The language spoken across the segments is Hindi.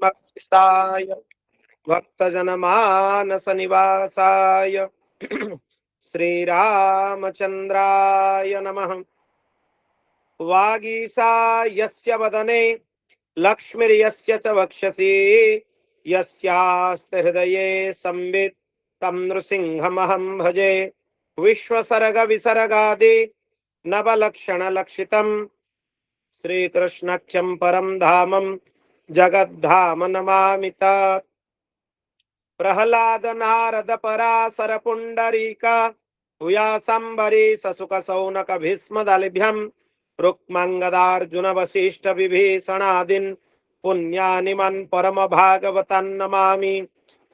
जगन्मत्सिताय भक्तजनमानसनिवासाय श्रीरामचन्द्राय नमः। वागीसा यस्य वदने लक्ष्मीर्यस्य च वक्षसि यस्यास्ति हृदये संवित् तं नृसिंहमहं भजे। विश्वसर्ग विसर्गादि नवलक्षणलक्षितं श्रीकृष्णाख्यं परं धामं जगद्धाम नमामि तत्। प्रह्लाद नारद पराशर पुंडरीका व्यासंबरी ससुक सौनक भीष्मदलिभ्यं रुक्मंगदार्जुन वसिष्ठ विभीषणादीन् पुण्यानिमन् परम भागवतान् नमामि।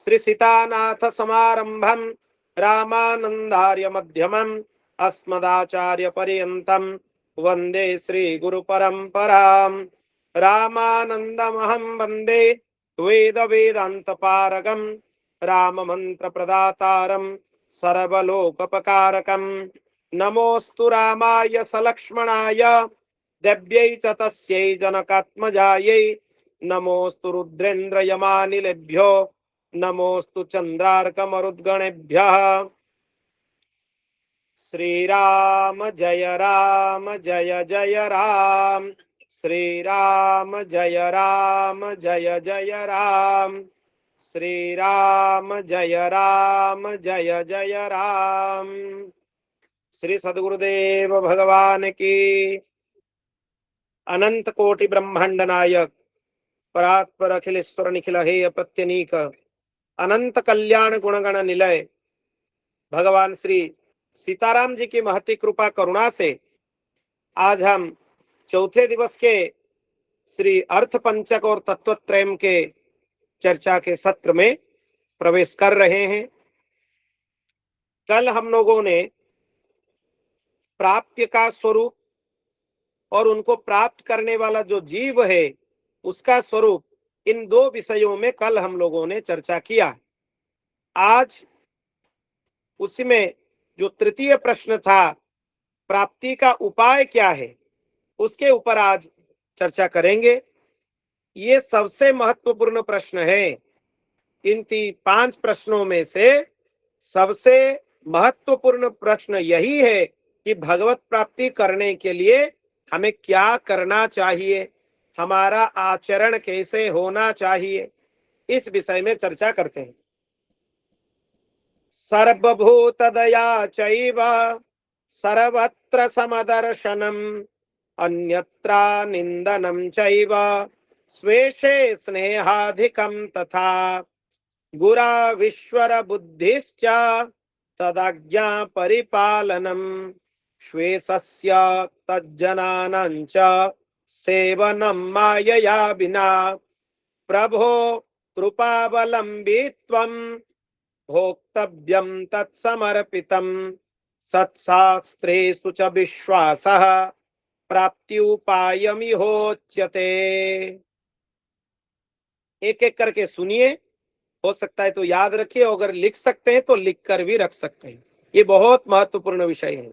श्री सीतानाथ समारंभं रामानंदार्य मध्यमम् अस्मदाचार्य पर्यन्तं वन्दे श्री गुरु परंपरां। रामानन्दमहं वन्दे वेद वेदांत पारगम राम मंत्र प्रदातारम सर्वलोकपकारकम। नमोस्तु रामाय सलक्ष्मणाय देव्यै च तस्यै जनकात्मजायै। नमोस्तु रुद्रेन्द्र यमानिलेभ्यो नमोस्तु चंद्रार्कमरुद्गणेभ्यः। श्रीराम जय जय राम श्रीराम जय जय राम श्रीराम जय जय राम। श्री सद्गुरुदेव भगवान की। अनंत कोटि ब्रह्मांड नायक परात्पर अखिलेश्वर निखिल हेय प्रत्यनीक अनंत कल्याण गुणगण निलय भगवान श्री सीताराम जी की महती कृपा करुणा से आज हम चौथे दिवस के श्री अर्थ पंचक और तत्वत्रयम के चर्चा के सत्र में प्रवेश कर रहे हैं। कल हम लोगों ने प्राप्य का स्वरूप और उनको प्राप्त करने वाला जो जीव है उसका स्वरूप, इन दो विषयों में कल हम लोगों ने चर्चा किया। आज उसी में जो तृतीय प्रश्न था, प्राप्ति का उपाय क्या है, उसके ऊपर आज चर्चा करेंगे। ये सबसे महत्वपूर्ण प्रश्न है। इन 5 प्रश्नों में से सबसे महत्वपूर्ण प्रश्न यही है कि भगवत प्राप्ति करने के लिए हमें क्या करना चाहिए, हमारा आचरण कैसे होना चाहिए, इस विषय में चर्चा करते हैं। सर्वभूत दया चैव सर्वत्र समदर्शनम अन्यत्रा निंदनम चैव स्वेषे स्नेहाधिकम तथा गुरा विश्वर बुद्धिश्च तदाज्ञा परिपालनम श्वेसस्य तज्जनानां च सेवनम मायया विना प्रभो कृपावलंबित्वं भोक्तव्यं तत्समर्पितं सत्शास्त्रेषु च विश्वासः प्राप्त्युपायमिहोच्यते। एक एक करके सुनिए, हो सकता है तो याद रखिए, अगर लिख सकते हैं तो लिख कर भी रख सकते हैं। ये बहुत महत्वपूर्ण विषय है।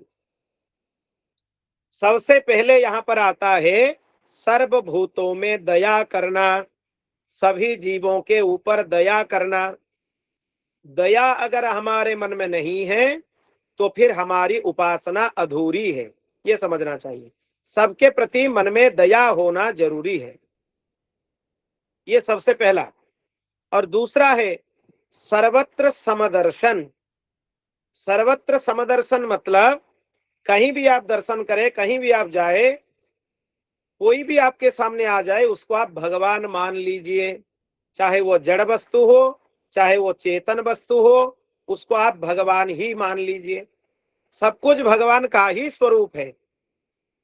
सबसे पहले यहाँ पर आता है सर्वभूतों में दया करना, सभी जीवों के ऊपर दया करना। दया अगर हमारे मन में नहीं है तो फिर हमारी उपासना अधूरी है, ये समझना चाहिए। सबके प्रति मन में दया होना जरूरी है, ये सबसे पहला। और दूसरा है सर्वत्र समदर्शन। सर्वत्र समदर्शन मतलब कहीं भी आप दर्शन करें, कहीं भी आप जाए, कोई भी आपके सामने आ जाए उसको आप भगवान मान लीजिए। चाहे वो जड़ वस्तु हो, चाहे वो चेतन वस्तु हो, उसको आप भगवान ही मान लीजिए। सब कुछ भगवान का ही स्वरूप है।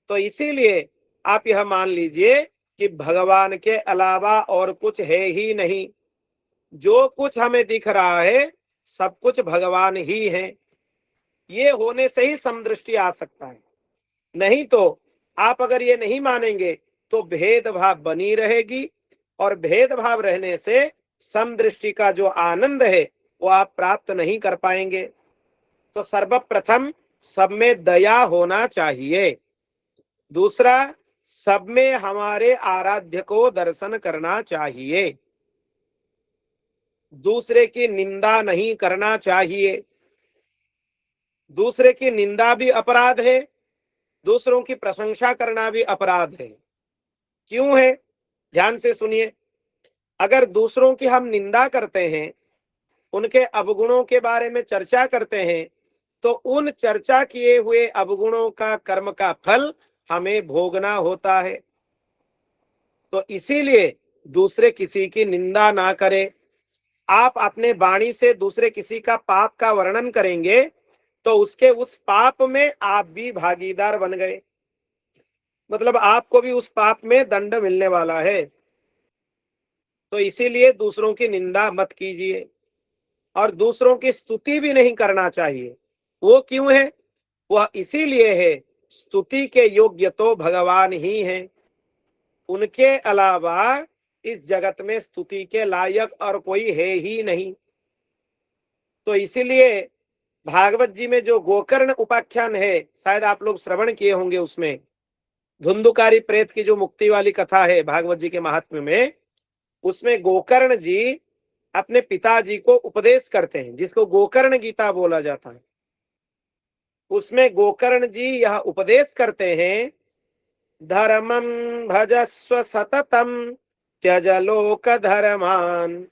तो इसीलिए आप यह मान लीजिए कि भगवान के अलावा और कुछ है ही नहीं। जो कुछ हमें दिख रहा है सब कुछ भगवान ही है। ये होने से ही समदृष्टि आ सकता है। नहीं तो आप अगर ये नहीं मानेंगे तो भेदभाव बनी रहेगी, और भेदभाव रहने से समदृष्टि का जो आनंद है वो आप प्राप्त नहीं कर पाएंगे। तो सर्वप्रथम सब में दया होना चाहिए। दूसरा, सब में हमारे आराध्य को दर्शन करना चाहिए। दूसरे की निंदा नहीं करना चाहिए। दूसरे की निंदा भी अपराध है, दूसरों की प्रशंसा करना भी अपराध है। क्यों है? ध्यान से सुनिए। अगर दूसरों की हम निंदा करते हैं, उनके अवगुणों के बारे में चर्चा करते हैं, तो उन चर्चा किए हुए अवगुणों का कर्म का फल हमें भोगना होता है। तो इसीलिए दूसरे किसी की निंदा ना करें। आप अपने वाणी से दूसरे किसी का पाप का वर्णन करेंगे तो उसके उस पाप में आप भी भागीदार बन गए, मतलब आपको भी उस पाप में दंड मिलने वाला है। तो इसीलिए दूसरों की निंदा मत कीजिए और दूसरों की स्तुति भी नहीं करना चाहिए। वो क्यों है? वह इसीलिए है, स्तुति के योग्य तो भगवान ही हैं। उनके अलावा इस जगत में स्तुति के लायक और कोई है ही नहीं। तो इसीलिए भागवत जी में जो गोकर्ण उपाख्यान है, शायद आप लोग श्रवण किए होंगे, उसमें धुंधुकारी प्रेत की जो मुक्ति वाली कथा है भागवत जी के महात्म्य में, उसमें गोकर्ण जी अपने पिताजी को उपदेश करते हैं, जिसको गोकर्ण गीता बोला जाता है। उसमें गोकर्ण जी यह उपदेश करते हैं, धर्मं भजस्व सततम त्यज लोक धर्मान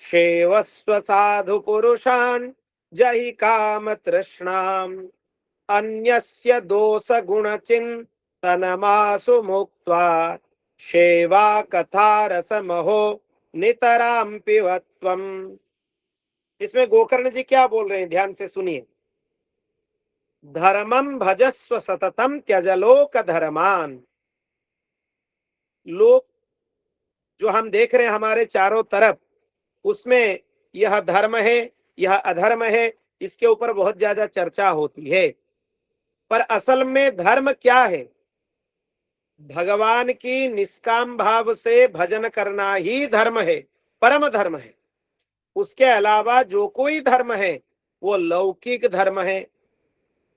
सेवस्व साधु पुरुषान जहि काम तृष्णाम अन्यस्य दोष गुण चिंतनमासु मुक्त्वा सेवा कथा रसमहो नितराम पिबत्वम। इसमें गोकर्ण जी क्या बोल रहे हैं, ध्यान से सुनिए। धर्मम भजस्व सततम त्यज लोक धर्मान। लोक जो हम देख रहे हैं हमारे चारों तरफ, उसमें यह धर्म है, यह अधर्म है, इसके ऊपर बहुत ज्यादा चर्चा होती है। पर असल में धर्म क्या है? भगवान की निष्काम भाव से भजन करना ही धर्म है, परम धर्म है। उसके अलावा जो कोई धर्म है वो लौकिक धर्म है।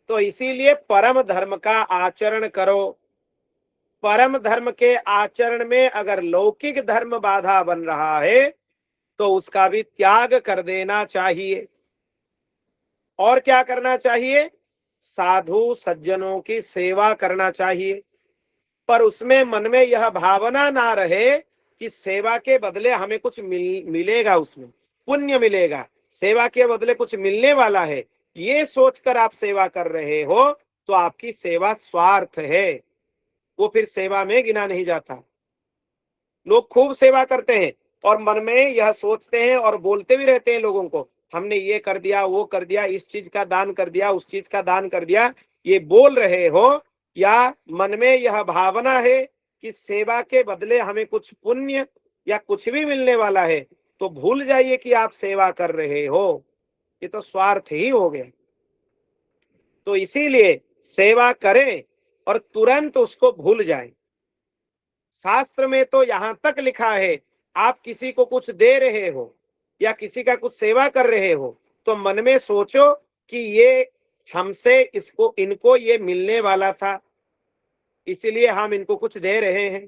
तो इसीलिए परम धर्म का आचरण करो। परम धर्म के आचरण में अगर लौकिक धर्म बाधा बन रहा है तो उसका भी त्याग कर देना चाहिए। और क्या करना चाहिए? साधु सज्जनों की सेवा करना चाहिए। पर उसमें मन में यह भावना ना रहे कि सेवा के बदले हमें कुछ मिलेगा, उसमें पुण्य मिलेगा, सेवा के बदले कुछ मिलने वाला है। ये सोचकर आप सेवा कर रहे हो तो आपकी सेवा स्वार्थ है, वो फिर सेवा में गिना नहीं जाता। लोग खूब सेवा करते हैं और मन में यह सोचते हैं और बोलते भी रहते हैं लोगों को, हमने ये कर दिया, वो कर दिया, इस चीज का दान कर दिया, उस चीज का दान कर दिया। ये बोल रहे हो या मन में यह भावना है कि सेवा के बदले हमें कुछ पुण्य या कुछ भी मिलने वाला है, तो भूल जाइए कि आप सेवा कर रहे हो। ये तो स्वार्थ ही हो गया। तो इसीलिए सेवा करें और तुरंत उसको भूल जाएं। शास्त्र में तो यहां तक लिखा है, आप किसी को कुछ दे रहे हो या किसी का कुछ सेवा कर रहे हो तो मन में सोचो कि ये हमसे इनको ये मिलने वाला था, इसीलिए हम इनको कुछ दे रहे हैं।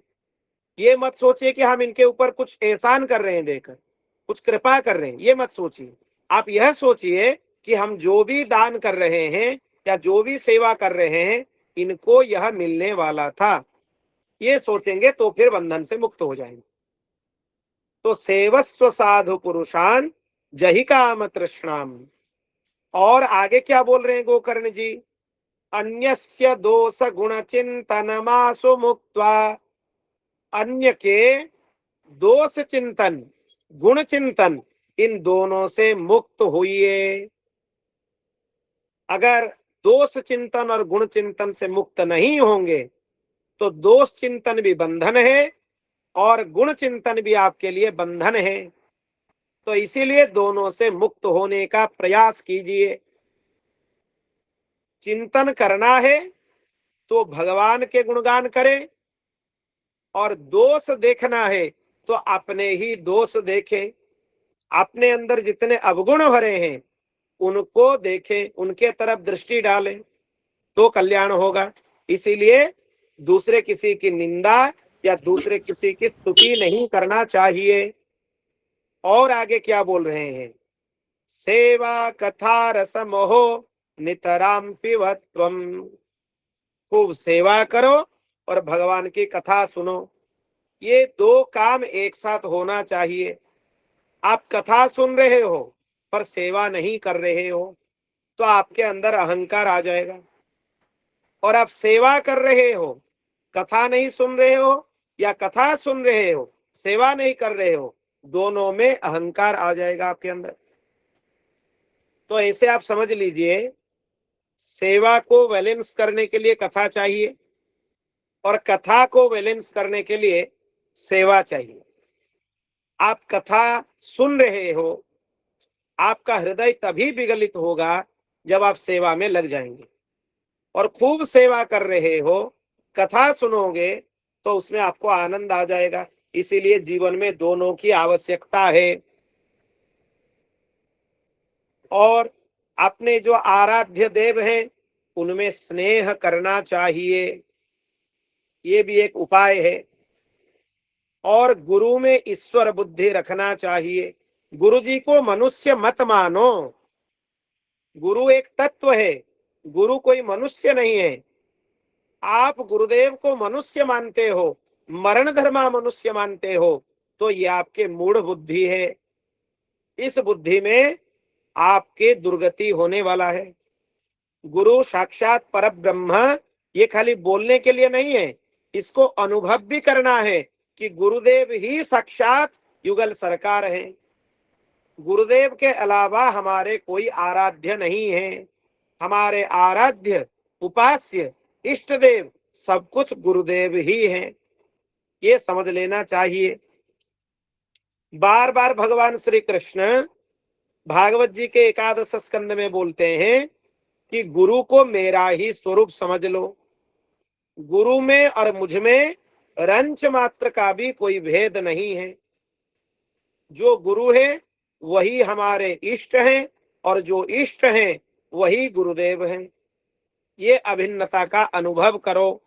ये मत सोचिए कि हम इनके ऊपर कुछ एहसान कर रहे हैं देकर, कुछ कृपा कर रहे हैं, ये मत सोचिए। आप यह सोचिए कि हम जो भी दान कर रहे हैं या जो भी सेवा कर रहे हैं, इनको यह मिलने वाला था। ये सोचेंगे तो फिर बंधन से मुक्त हो जाएंगे। तो सेवस्व साधु पुरुषान जहि काम तृष्णाम। और आगे क्या बोल रहे हैं गोकर्ण जी? अन्यस्य दोष गुण चिंतनमासु मुक्त्वा। अन्य के दोष चिंतन, गुण चिंतन, इन दोनों से मुक्त हुई। अगर दोष चिंतन और गुण चिंतन से मुक्त नहीं होंगे तो दोष चिंतन भी बंधन है और गुण चिंतन भी आपके लिए बंधन है। तो इसीलिए दोनों से मुक्त होने का प्रयास कीजिए। चिंतन करना है तो भगवान के गुणगान करें, और दोष देखना है तो अपने ही दोष देखें। अपने अंदर जितने अवगुण भरे हैं उनको देखें, उनके तरफ दृष्टि डालें तो कल्याण होगा। इसीलिए दूसरे किसी की निंदा या दूसरे किसी की स्तुति नहीं करना चाहिए। और आगे क्या बोल रहे हैं, सेवा कथा रसमोहो नितराम पिबत्वम। खूब सेवा करो और भगवान की कथा सुनो। ये दो काम एक साथ होना चाहिए। आप कथा सुन रहे हो पर सेवा नहीं कर रहे हो तो आपके अंदर अहंकार आ जाएगा। और आप सेवा कर रहे हो, कथा नहीं सुन रहे हो, या कथा सुन रहे हो सेवा नहीं कर रहे हो, दोनों में अहंकार आ जाएगा आपके अंदर। तो ऐसे आप समझ लीजिए, सेवा को बैलेंस करने के लिए कथा चाहिए और कथा को बैलेंस करने के लिए सेवा चाहिए। आप कथा सुन रहे हो, आपका हृदय तभी विगलित होगा जब आप सेवा में लग जाएंगे। और खूब सेवा कर रहे हो, कथा सुनोगे तो उसमें आपको आनंद आ जाएगा। इसीलिए जीवन में दोनों की आवश्यकता है। और अपने जो आराध्य देव हैं उनमें स्नेह करना चाहिए, ये भी एक उपाय है। और गुरु में ईश्वर बुद्धि रखना चाहिए। गुरु जी को मनुष्य मत मानो, गुरु एक तत्व है, गुरु कोई मनुष्य नहीं है। आप गुरुदेव को मनुष्य मानते हो, मरण धर्मा मनुष्य मानते हो, तो ये आपके मूढ़ बुद्धि है। इस बुद्धि में आपके दुर्गति होने वाला है। गुरु साक्षात परब्रह्म, ये खाली बोलने के लिए नहीं है, इसको अनुभव भी करना है कि गुरुदेव ही साक्षात युगल सरकार है। गुरुदेव के अलावा हमारे कोई आराध्य नहीं है। हमारे आराध्य, उपास्य, इष्ट देव सब कुछ गुरुदेव ही हैं। ये समझ लेना चाहिए। बार बार भगवान श्री कृष्ण भागवत जी के एकादश स्कंद में बोलते हैं कि गुरु को मेरा ही स्वरूप समझ लो। गुरु में और मुझ में रंच मात्र का भी कोई भेद नहीं है। जो गुरु है वही हमारे इष्ट हैं और जो इष्ट हैं वही गुरुदेव हैं। ये अभिन्नता का अनुभव करो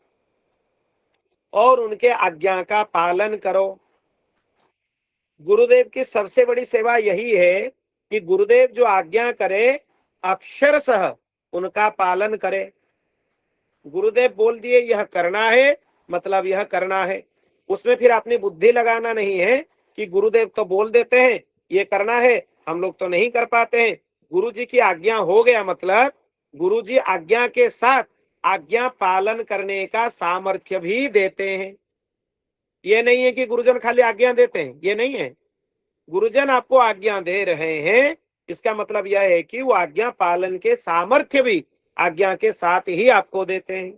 और उनके आज्ञा का पालन करो। गुरुदेव की सबसे बड़ी सेवा यही है कि गुरुदेव जो आज्ञा करे अक्षरशः उनका पालन करे। गुरुदेव बोल दिए यह करना है, मतलब यह करना है। उसमें फिर अपनी बुद्धि लगाना नहीं है कि गुरुदेव तो बोल देते हैं ये करना है, हम लोग तो नहीं कर पाते हैं। गुरु जी की आज्ञा हो गया मतलब गुरु जी आज्ञा के साथ आज्ञा पालन करने का सामर्थ्य भी देते हैं। ये नहीं है कि गुरुजन खाली आज्ञा देते हैं, ये नहीं है। गुरुजन आपको आज्ञा दे रहे हैं, इसका मतलब यह है कि वो आज्ञा पालन के सामर्थ्य भी आज्ञा के साथ ही आपको देते हैं।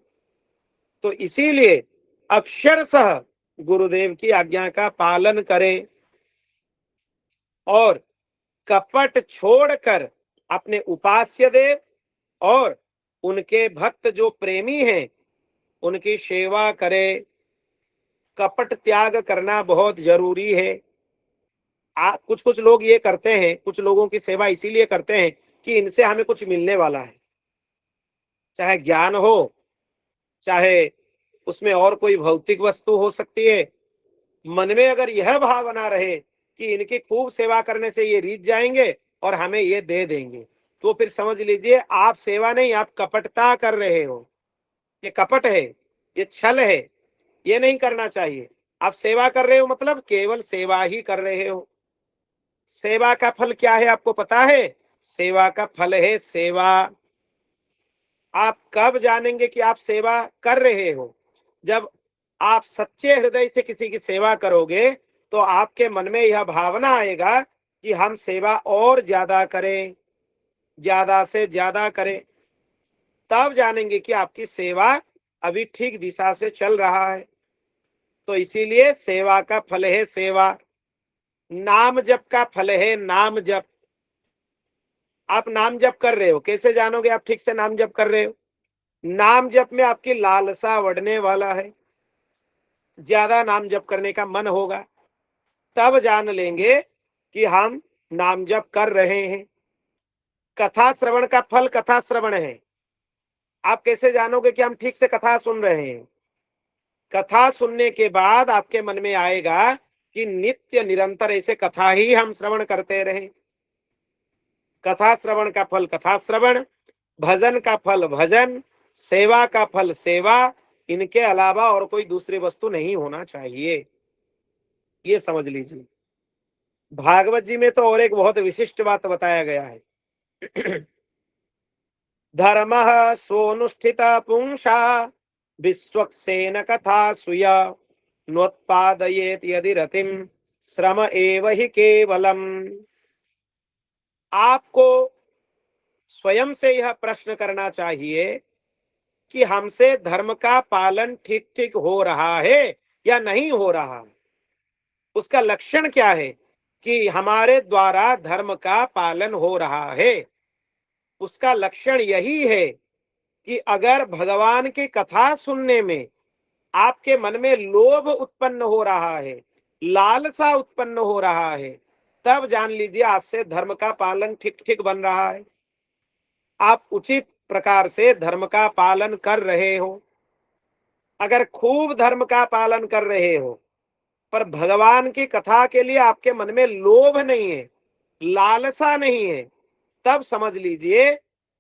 तो इसीलिए अक्षरशः गुरुदेव की आज्ञा का पालन करें और कपट छोड़कर अपने उपास्य देव और उनके भक्त जो प्रेमी हैं उनकी सेवा करें। कपट त्याग करना बहुत जरूरी है। कुछ कुछ लोग ये करते हैं, कुछ लोगों की सेवा इसीलिए करते हैं कि इनसे हमें कुछ मिलने वाला है, चाहे ज्ञान हो, चाहे उसमें और कोई भौतिक वस्तु हो सकती है। मन में अगर यह भावना रहे कि इनकी खूब सेवा करने से ये रीझ जाएंगे और हमें ये दे देंगे, तो फिर समझ लीजिए आप सेवा नहीं, आप कपटता कर रहे हो। ये कपट है, ये छल है, ये नहीं करना चाहिए। आप सेवा कर रहे हो मतलब केवल सेवा ही कर रहे हो। सेवा का फल क्या है आपको पता है? सेवा का फल है सेवा। आप कब जानेंगे कि आप सेवा कर रहे हो? जब आप सच्चे हृदय से किसी की सेवा करोगे तो आपके मन में यह भावना आएगा कि हम सेवा और ज्यादा करें, ज्यादा से ज्यादा करें। तब जानेंगे कि आपकी सेवा अभी ठीक दिशा से चल रहा है। तो इसीलिए सेवा का फल है सेवा। नाम जप का फल है नाम जप। आप नाम जप कर रहे हो, कैसे जानोगे आप ठीक से नाम जप कर रहे हो? नाम जप में आपकी लालसा बढ़ने वाला है, ज्यादा नाम जप करने का मन होगा, तब जान लेंगे कि हम नाम जप कर रहे हैं। कथा श्रवण का फल कथा श्रवण है। आप कैसे जानोगे कि हम ठीक से कथा सुन रहे हैं? कथा सुनने के बाद आपके मन में आएगा कि नित्य निरंतर ऐसे कथा ही हम श्रवण करते रहें। कथा श्रवण का फल कथा श्रवण, भजन का फल भजन, सेवा का फल सेवा, इनके अलावा और कोई दूसरी वस्तु नहीं होना चाहिए, ये समझ लीजिए। भागवत जी में तो और एक बहुत विशिष्ट बात बताया गया है। धर्मः सोनुष्ठितः पुंसा विश्वक्सेन कथा सुय नोत्पादयेत यदि रतिम श्रम एव हि केवलम। आपको स्वयं से यह प्रश्न करना चाहिए कि हमसे धर्म का पालन ठीक ठीक हो रहा है या नहीं हो रहा। उसका लक्षण क्या है कि हमारे द्वारा धर्म का पालन हो रहा है। उसका लक्षण यही है कि अगर भगवान की कथा सुनने में आपके मन में लोभ उत्पन्न हो रहा है, लालसा उत्पन्न हो रहा है, तब जान लीजिए आपसे धर्म का पालन ठीक ठीक बन रहा है, आप उचित प्रकार से धर्म का पालन कर रहे हो। अगर खूब धर्म का पालन कर रहे हो पर भगवान की कथा के लिए आपके मन में लोभ नहीं है, लालसा नहीं है, तब समझ लीजिए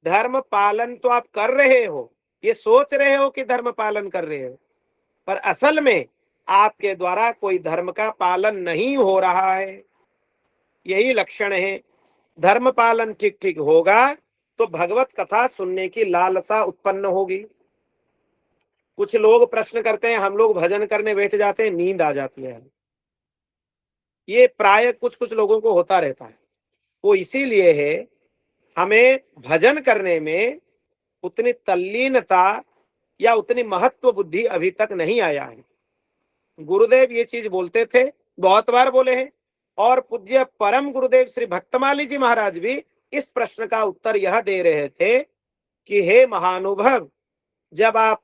धर्म पालन तो आप कर रहे हो, ये सोच रहे हो कि धर्म पालन कर रहे हो, पर असल में आपके द्वारा कोई धर्म का पालन नहीं हो रहा है। यही लक्षण है। धर्म पालन ठीक ठीक होगा तो भगवत कथा सुनने की लालसा उत्पन्न होगी। कुछ लोग प्रश्न करते हैं, हम लोग भजन करने बैठ जाते हैं, नींद आ जाती है। ये प्राय कुछ कुछ लोगों को होता रहता है। वो इसीलिए है, हमें भजन करने में उतनी तल्लीनता या उतनी महत्व बुद्धि अभी तक नहीं आया है। गुरुदेव ये चीज बोलते थे, बहुत बार बोले हैं, और पूज्य परम गुरुदेव श्री भक्तमाली जी महाराज भी इस प्रश्न का उत्तर यह दे रहे थे कि हे महानुभव, जब आप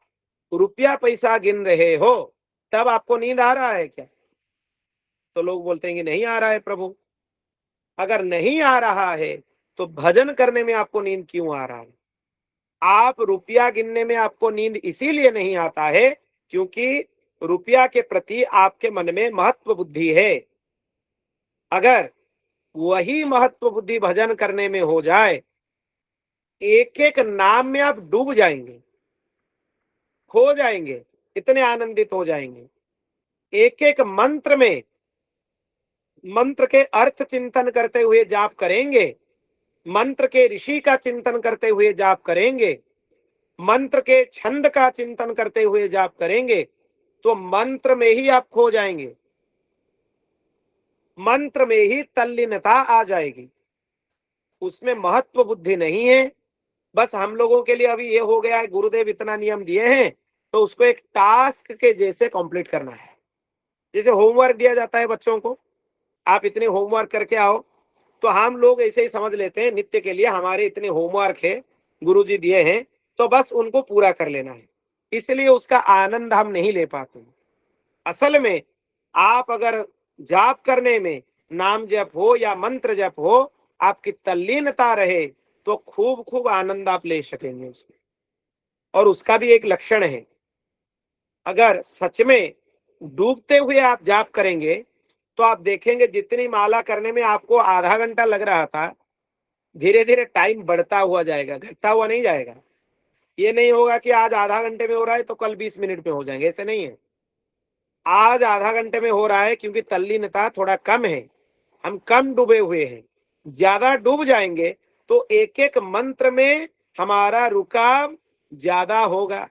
रुपया पैसा गिन रहे हो तब आपको नींद आ रहा है क्या? तो लोग बोलते हैं कि नहीं आ रहा है प्रभु। अगर नहीं आ रहा है तो भजन करने में आपको नींद क्यों आ रहा है? आप रुपया गिनने में आपको नींद इसीलिए नहीं आता है क्योंकि रुपया के प्रति आपके मन में महत्व बुद्धि है। अगर वही महत्व बुद्धि भजन करने में हो जाए, एक एक नाम में आप डूब जाएंगे, खो जाएंगे, इतने आनंदित हो जाएंगे। एक एक मंत्र में मंत्र के अर्थ चिंतन करते हुए जाप करेंगे, मंत्र के ऋषि का चिंतन करते हुए जाप करेंगे, मंत्र के छंद का चिंतन करते हुए जाप करेंगे, तो मंत्र में ही आप खो जाएंगे, मंत्र में ही तल्लीनता आ जाएगी। उसमें महत्व बुद्धि नहीं है। बस हम लोगों के लिए अभी ये हो गया है, गुरुदेव इतना नियम दिए हैं तो उसको एक टास्क के जैसे कंप्लीट करना है। जैसे होमवर्क दिया जाता है बच्चों को, आप इतने होमवर्क करके आओ, तो हम लोग ऐसे ही समझ लेते हैं नित्य के लिए हमारे इतने होमवर्क है, गुरुजी दिए हैं तो बस उनको पूरा कर लेना है, इसलिए उसका आनंद हम नहीं ले पाते। असल में आप अगर जाप करने में, नाम जप हो या मंत्र जप हो, आपकी तल्लीनता रहे तो खूब खूब आनंद आप ले सकेंगे उसमें। और उसका भी एक लक्षण है, अगर सच में डूबते हुए आप जाप करेंगे तो आप देखेंगे जितनी माला करने में आपको आधा घंटा लग रहा था, धीरे धीरे टाइम बढ़ता हुआ जाएगा, घटता हुआ नहीं जाएगा। ये नहीं होगा कि आज आधा घंटे में हो रहा है तो कल 20 मिनट में हो जाएंगे, ऐसे नहीं है। आज आधा घंटे में हो रहा है क्योंकि तल्लीनता थोड़ा कम है, हम कम डूबे हुए हैं। ज्यादा डूब जाएंगे तो एक एक मंत्र में हमारा रुकाव ज्यादा होगा।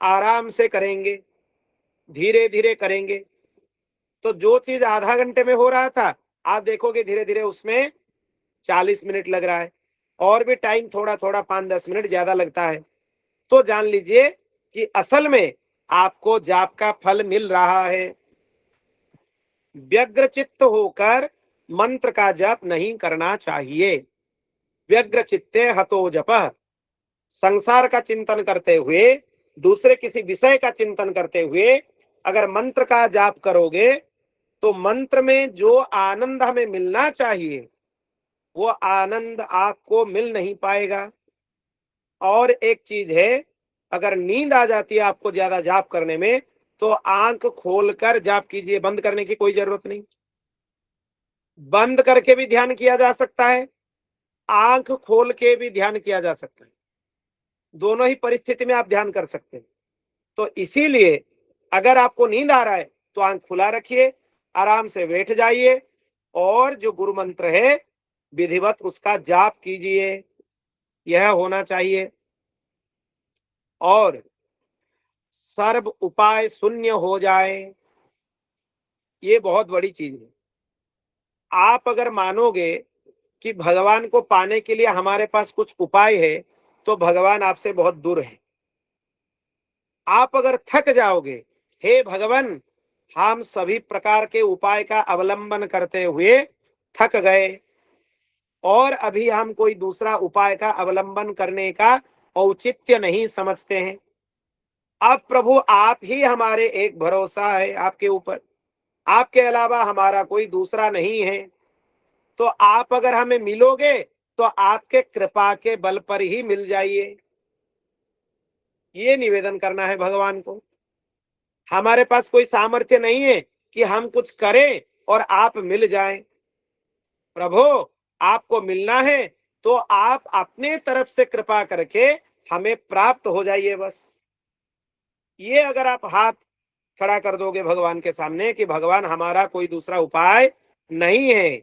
आराम से करेंगे, धीरे धीरे करेंगे, तो जो चीज आधा घंटे में हो रहा था आप देखोगे धीरे धीरे उसमें 40 मिनट लग रहा है, और भी टाइम थोड़ा थोड़ा 5-10 मिनट ज्यादा लगता है। तो जान लीजिए कि असल में आपको जाप का फल मिल रहा है। व्यग्र चित्त होकर मंत्र का जप नहीं करना चाहिए। व्यग्र चित्ते हतो जपः, संसार का चिंतन करते हुए, दूसरे किसी विषय का चिंतन करते हुए अगर मंत्र का जाप करोगे तो मंत्र में जो आनंद हमें मिलना चाहिए वो आनंद आपको मिल नहीं पाएगा। और एक चीज है, अगर नींद आ जाती है आपको ज्यादा जाप करने में तो आंख खोलकर जाप कीजिए, बंद करने की कोई जरूरत नहीं। बंद करके भी ध्यान किया जा सकता है, आंख खोल के भी ध्यान किया जा सकता है। दोनों ही परिस्थिति में आप ध्यान कर सकते हैं। तो इसीलिए अगर आपको नींद आ रहा है तो आंख खुला रखिए, आराम से बैठ जाइए और जो गुरु मंत्र है विधिवत उसका जाप कीजिए, यह होना चाहिए। और सर्व उपाय शून्य हो जाए, ये बहुत बड़ी चीज है। आप अगर मानोगे कि भगवान को पाने के लिए हमारे पास कुछ उपाय है तो भगवान आपसे बहुत दूर है। आप अगर थक जाओगे, हे भगवान हम सभी प्रकार के उपाय का अवलंबन करते हुए थक गए और अभी हम कोई दूसरा उपाय का अवलंबन करने का औचित्य नहीं समझते हैं, अब प्रभु आप ही हमारे एक भरोसा है आपके ऊपर, आपके अलावा हमारा कोई दूसरा नहीं है, तो आप अगर हमें मिलोगे तो आपके कृपा के बल पर ही मिल जाइए, ये निवेदन करना है भगवान को। हमारे पास कोई सामर्थ्य नहीं है कि हम कुछ करें और आप मिल जाएं। प्रभु आपको मिलना है तो आप अपने तरफ से कृपा करके हमें प्राप्त हो जाइए बस। ये अगर आप हाथ खड़ा कर दोगे भगवान के सामने कि भगवान हमारा कोई दूसरा उपाय नहीं है,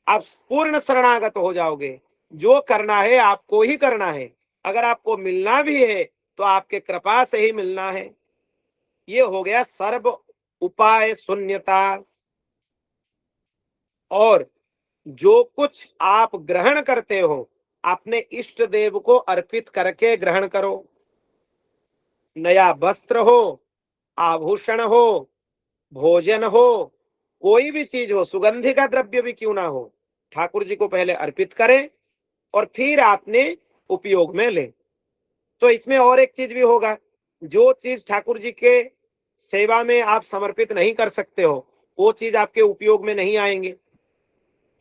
आप पूर्ण शरणागत हो जाओगे, जो करना है आपको ही करना है, अगर आपको मिलना भी है तो आपके कृपा से ही मिलना है। ये हो गया सर्व उपाय शून्यता। और जो कुछ आप ग्रहण करते हो अपने इष्ट देव को अर्पित करके ग्रहण करो। नया वस्त्र हो, आभूषण हो, भोजन हो, कोई भी चीज हो, सुगंधि का द्रव्य भी क्यों ना हो, ठाकुर जी को पहले अर्पित करें और फिर आपने उपयोग में ले। तो इसमें और एक चीज भी होगा, जो चीज ठाकुर जी के सेवा में आप समर्पित नहीं कर सकते हो वो चीज आपके उपयोग में नहीं आएंगे।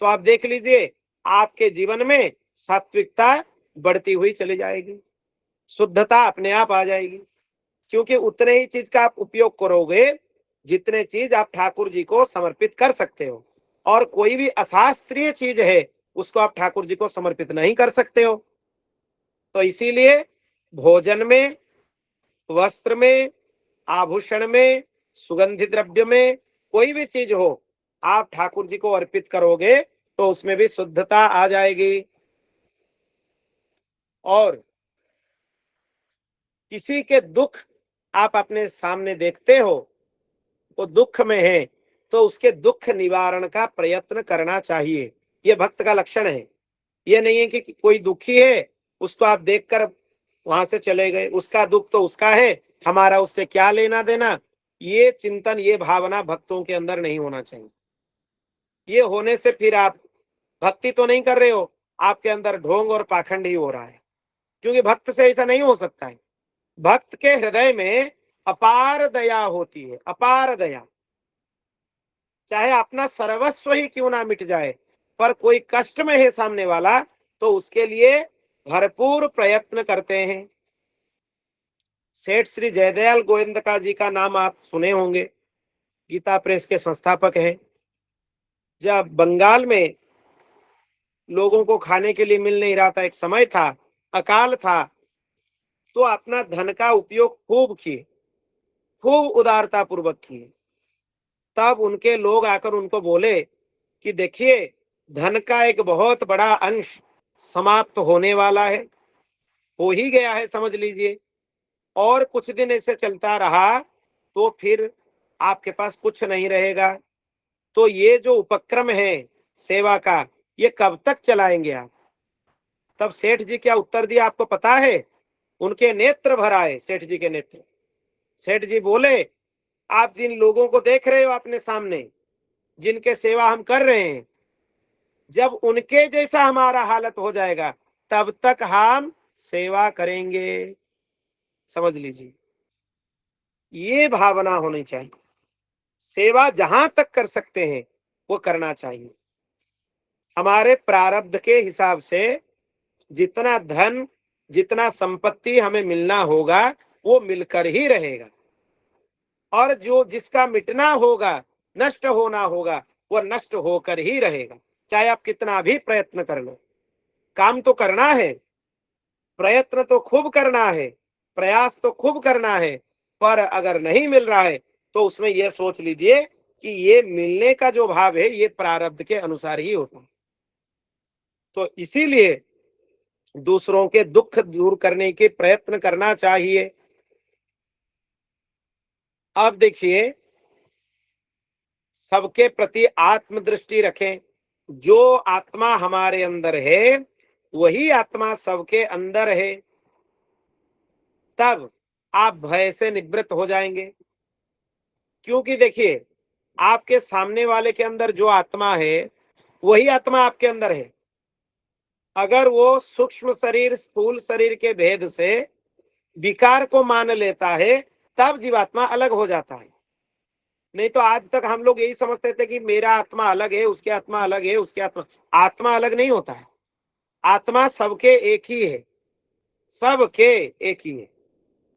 तो आप देख लीजिए आपके जीवन में सात्विकता बढ़ती हुई चली जाएगी, शुद्धता अपने आप आ जाएगी, क्योंकि उतने ही चीज का आप उपयोग करोगे जितने चीज आप ठाकुर जी को समर्पित कर सकते हो। और कोई भी अशास्त्रीय चीज है उसको आप ठाकुर जी को समर्पित नहीं कर सकते हो। तो इसीलिए भोजन में, वस्त्र में, आभूषण में, सुगंधि द्रव्य में, कोई भी चीज हो आप ठाकुर जी को अर्पित करोगे तो उसमें भी शुद्धता आ जाएगी। और किसी के दुख आप अपने सामने देखते हो, वो दुख में है तो उसके दुख निवारण का प्रयत्न करना चाहिए, ये भक्त का लक्षण है। ये नहीं है कि कोई दुखी है उसको आप देखकर वहां से चले गए, उसका दुख तो उसका है, हमारा उससे क्या लेना देना, ये चिंतन, ये भावना भक्तों के अंदर नहीं होना चाहिए। ये होने से फिर आप भक्ति तो नहीं कर रहे हो, आपके अंदर ढोंग और पाखंड ही हो रहा है, क्योंकि भक्त से ऐसा नहीं हो सकता है। भक्त के हृदय में अपार दया होती है, अपार दया, चाहे अपना सर्वस्व ही क्यों ना मिट जाए, पर कोई कष्ट में है सामने वाला तो उसके लिए भरपूर प्रयत्न करते हैं। सेठ श्री जयदयाल गोविंद जी का नाम आप सुने होंगे, गीता प्रेस के संस्थापक हैं। जब बंगाल में लोगों को खाने के लिए मिल नहीं रहा था, एक समय था, अकाल था, तो अपना धन का उपयोग खूब किए, खूब उदारता पूर्वक किए। तब उनके लोग आकर उनको बोले कि देखिए धन का एक बहुत बड़ा अंश समाप्त होने वाला है, हो ही गया है समझ लीजिए, और कुछ दिन ऐसे चलता रहा तो फिर आपके पास कुछ नहीं रहेगा। तो ये जो उपक्रम है सेवा का, ये कब तक चलाएंगे आप? तब सेठ जी क्या उत्तर दिया आपको पता है? उनके नेत्र भर आए, सेठ जी के नेत्र। सेठ जी बोले आप जिन लोगों को देख रहे हो अपने सामने, जिनके सेवा हम कर रहे हैं, जब उनके जैसा हमारा हालत हो जाएगा तब तक हम सेवा करेंगे, समझ लीजिए। ये भावना होनी चाहिए, सेवा जहां तक कर सकते हैं वो करना चाहिए। हमारे प्रारब्ध के हिसाब से जितना धन, जितना संपत्ति हमें मिलना होगा वो मिलकर ही रहेगा। और जो जिसका मिटना होगा, नष्ट होना होगा, वह नष्ट होकर ही रहेगा, चाहे आप कितना भी प्रयत्न कर लो। काम तो करना है, प्रयत्न तो खूब करना है, प्रयास तो खूब करना है, पर अगर नहीं मिल रहा है तो उसमें यह सोच लीजिए कि ये मिलने का जो भाव है ये प्रारब्ध के अनुसार ही होता है। तो इसीलिए दूसरों के दुख दूर करने के प्रयत्न करना चाहिए। अब देखिए, सबके प्रति आत्मदृष्टि रखें। जो आत्मा हमारे अंदर है वही आत्मा सबके अंदर है, तब आप भय से निवृत्त हो जाएंगे। क्योंकि देखिए, आपके सामने वाले के अंदर जो आत्मा है वही आत्मा आपके अंदर है। अगर वो सूक्ष्म शरीर स्थूल शरीर के भेद से विकार को मान लेता है तब जीवात्मा अलग हो जाता है। नहीं तो आज तक हम लोग यही समझते थे कि मेरा आत्मा अलग है, उसकी आत्मा अलग है, उसकी आत्मा आत्मा अलग नहीं होता है। आत्मा सबके एक ही है, सबके एक ही है।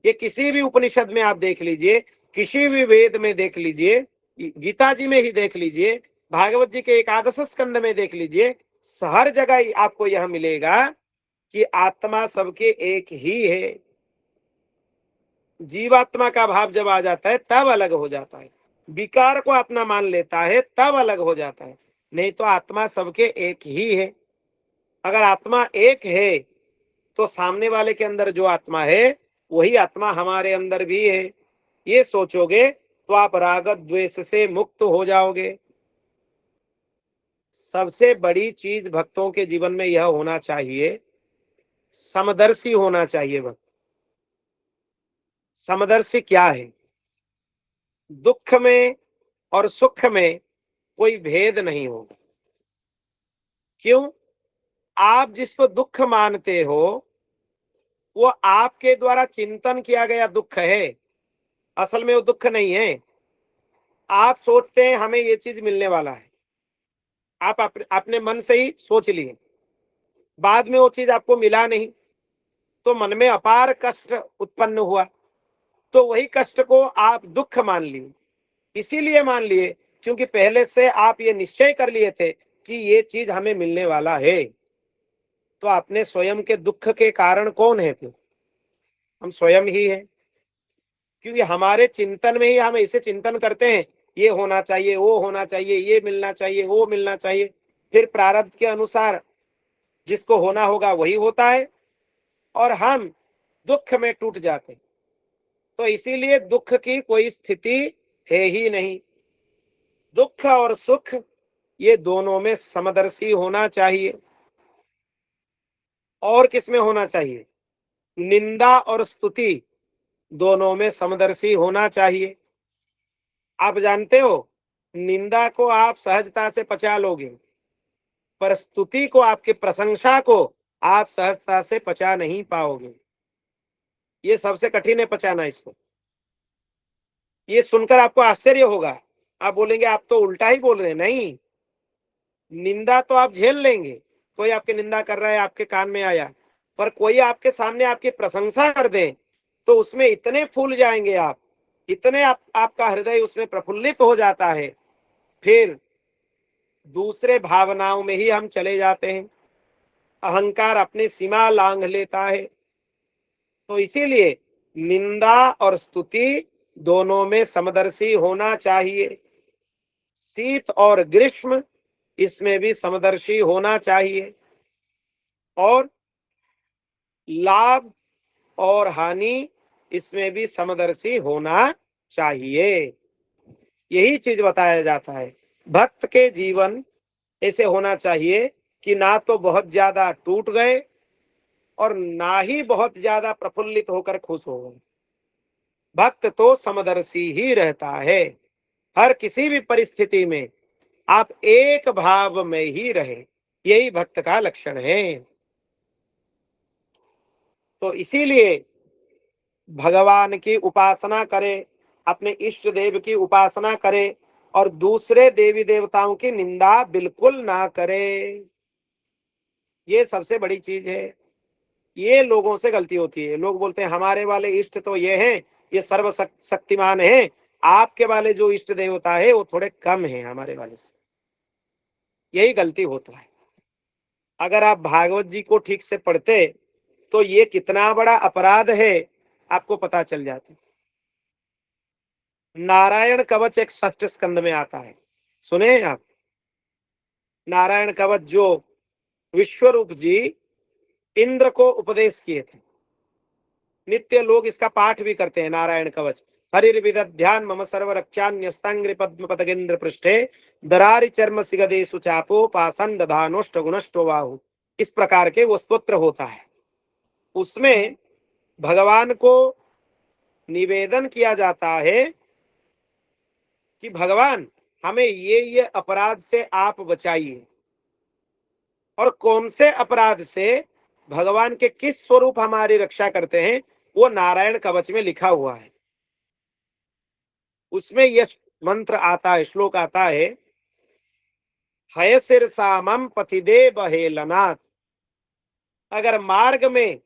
ये किसी भी उपनिषद में आप देख लीजिए, किसी भी वेद में देख लीजिए, गीता जी में ही देख लीजिए, भागवत जी के एकादश स्कंद में देख लीजिए, हर जगह आपको यह मिलेगा कि आत्मा सबके एक ही है। जीवात्मा का भाव जब आ जाता है तब अलग हो जाता है, विकार को अपना मान लेता है तब अलग हो जाता है, नहीं तो आत्मा सबके एक ही है। अगर आत्मा एक है तो सामने वाले के अंदर जो आत्मा है वही आत्मा हमारे अंदर भी है। ये सोचोगे तो आप राग द्वेष से मुक्त हो जाओगे। सबसे बड़ी चीज भक्तों के जीवन में यह होना चाहिए, समदर्शी होना चाहिए भक्त। समदर्शी क्या है? दुख में और सुख में कोई भेद नहीं होगा। क्यों? आप जिसको दुख मानते हो वो आपके द्वारा चिंतन किया गया दुख है, असल में वो दुख नहीं है। आप सोचते हैं हमें ये चीज मिलने वाला है, आप अपने मन से ही सोच लिए, बाद में वो चीज आपको मिला नहीं तो मन में अपार कष्ट उत्पन्न हुआ, तो वही कष्ट को आप दुख मान लिए। इसीलिए मान लिए क्योंकि पहले से आप ये निश्चय कर लिए थे कि ये चीज हमें मिलने वाला है। तो अपने स्वयं के दुख के कारण कौन है? फिर हम स्वयं ही हैं, क्योंकि हमारे चिंतन में ही हम ऐसे चिंतन करते हैं, ये होना चाहिए, वो होना चाहिए, ये मिलना चाहिए, वो मिलना चाहिए। फिर प्रारब्ध के अनुसार जिसको होना होगा वही होता है और हम दुख में टूट जाते हैं। तो इसीलिए दुख की कोई स्थिति है ही नहीं। दुख और सुख ये दोनों में समदर्शी होना चाहिए। और किसमें होना चाहिए? निंदा और स्तुति दोनों में समदर्शी होना चाहिए। आप जानते हो, निंदा को आप सहजता से पचा लोगे, पर स्तुति को, आपकी प्रशंसा को आप सहजता से पचा नहीं पाओगे। ये सबसे कठिन है पचाना इसको। ये सुनकर आपको आश्चर्य होगा, आप बोलेंगे आप तो उल्टा ही बोल रहे हैं। नहीं, निंदा तो आप झेल लेंगे, कोई आपकी निंदा कर रहा है, आपके कान में आया, पर कोई आपके सामने आपकी प्रशंसा कर दे तो उसमें इतने फूल जाएंगे आप, इतने आपका हृदय उसमें प्रफुल्लित हो जाता है, फिर दूसरे भावनाओं में ही हम चले जाते हैं, अहंकार अपनी सीमा लांघ लेता है। तो इसीलिए निंदा और स्तुति दोनों में समदर्शी होना चाहिए। शीत और ग्रीष्म इसमें भी समदर्शी होना चाहिए। और लाभ और हानि इसमें भी समदर्शी होना चाहिए। यही चीज बताया जाता है। भक्त के जीवन ऐसे होना चाहिए कि ना तो बहुत ज्यादा टूट गए और ना ही बहुत ज्यादा प्रफुल्लित होकर खुश हो गए। भक्त तो समदर्शी ही रहता है। हर किसी भी परिस्थिति में आप एक भाव में ही रहे, यही भक्त का लक्षण है। तो इसीलिए भगवान की उपासना करें, अपने इष्ट देव की उपासना करें और दूसरे देवी देवताओं की निंदा बिल्कुल ना करें। ये सबसे बड़ी चीज है। ये लोगों से गलती होती है। लोग बोलते हैं हमारे वाले इष्ट तो ये हैं, ये सर्व शक्तिमान हैं, आपके वाले जो इष्ट देवता है वो थोड़े कम हैं हमारे वाले से, यही गलती होता है। अगर आप भागवत जी को ठीक से पढ़ते तो ये कितना बड़ा अपराध है आपको पता चल जाता। नारायण कवच एक षष्ठ स्कंद में आता है, सुने हैं आप? नारायण कवच जो विश्वरूप जी इंद्र को उपदेश किए थे, नित्य लोग इसका पाठ भी करते हैं। नारायण कवच हरिर्विदध्यान मम सर्व रक्षान्यस्तांग्रि पद्म पतगेंद्र पृष्ठे दरारि चर्म सिगदेशु चापो पासन दधानोष्ट गुणष्टो बाहु, इस प्रकार के वो स्तोत्र होता है। उसमें भगवान को निवेदन किया जाता है कि भगवान हमें ये अपराध से आप बचाइए। और कौन से अपराध से, भगवान के किस स्वरूप हमारी रक्षा करते हैं, वो नारायण कवच में लिखा हुआ है। उसमें यह मंत्र आता है, श्लोक आता है, हयसिर सामम पथिदे बहेलनाथ। अगर मार्ग में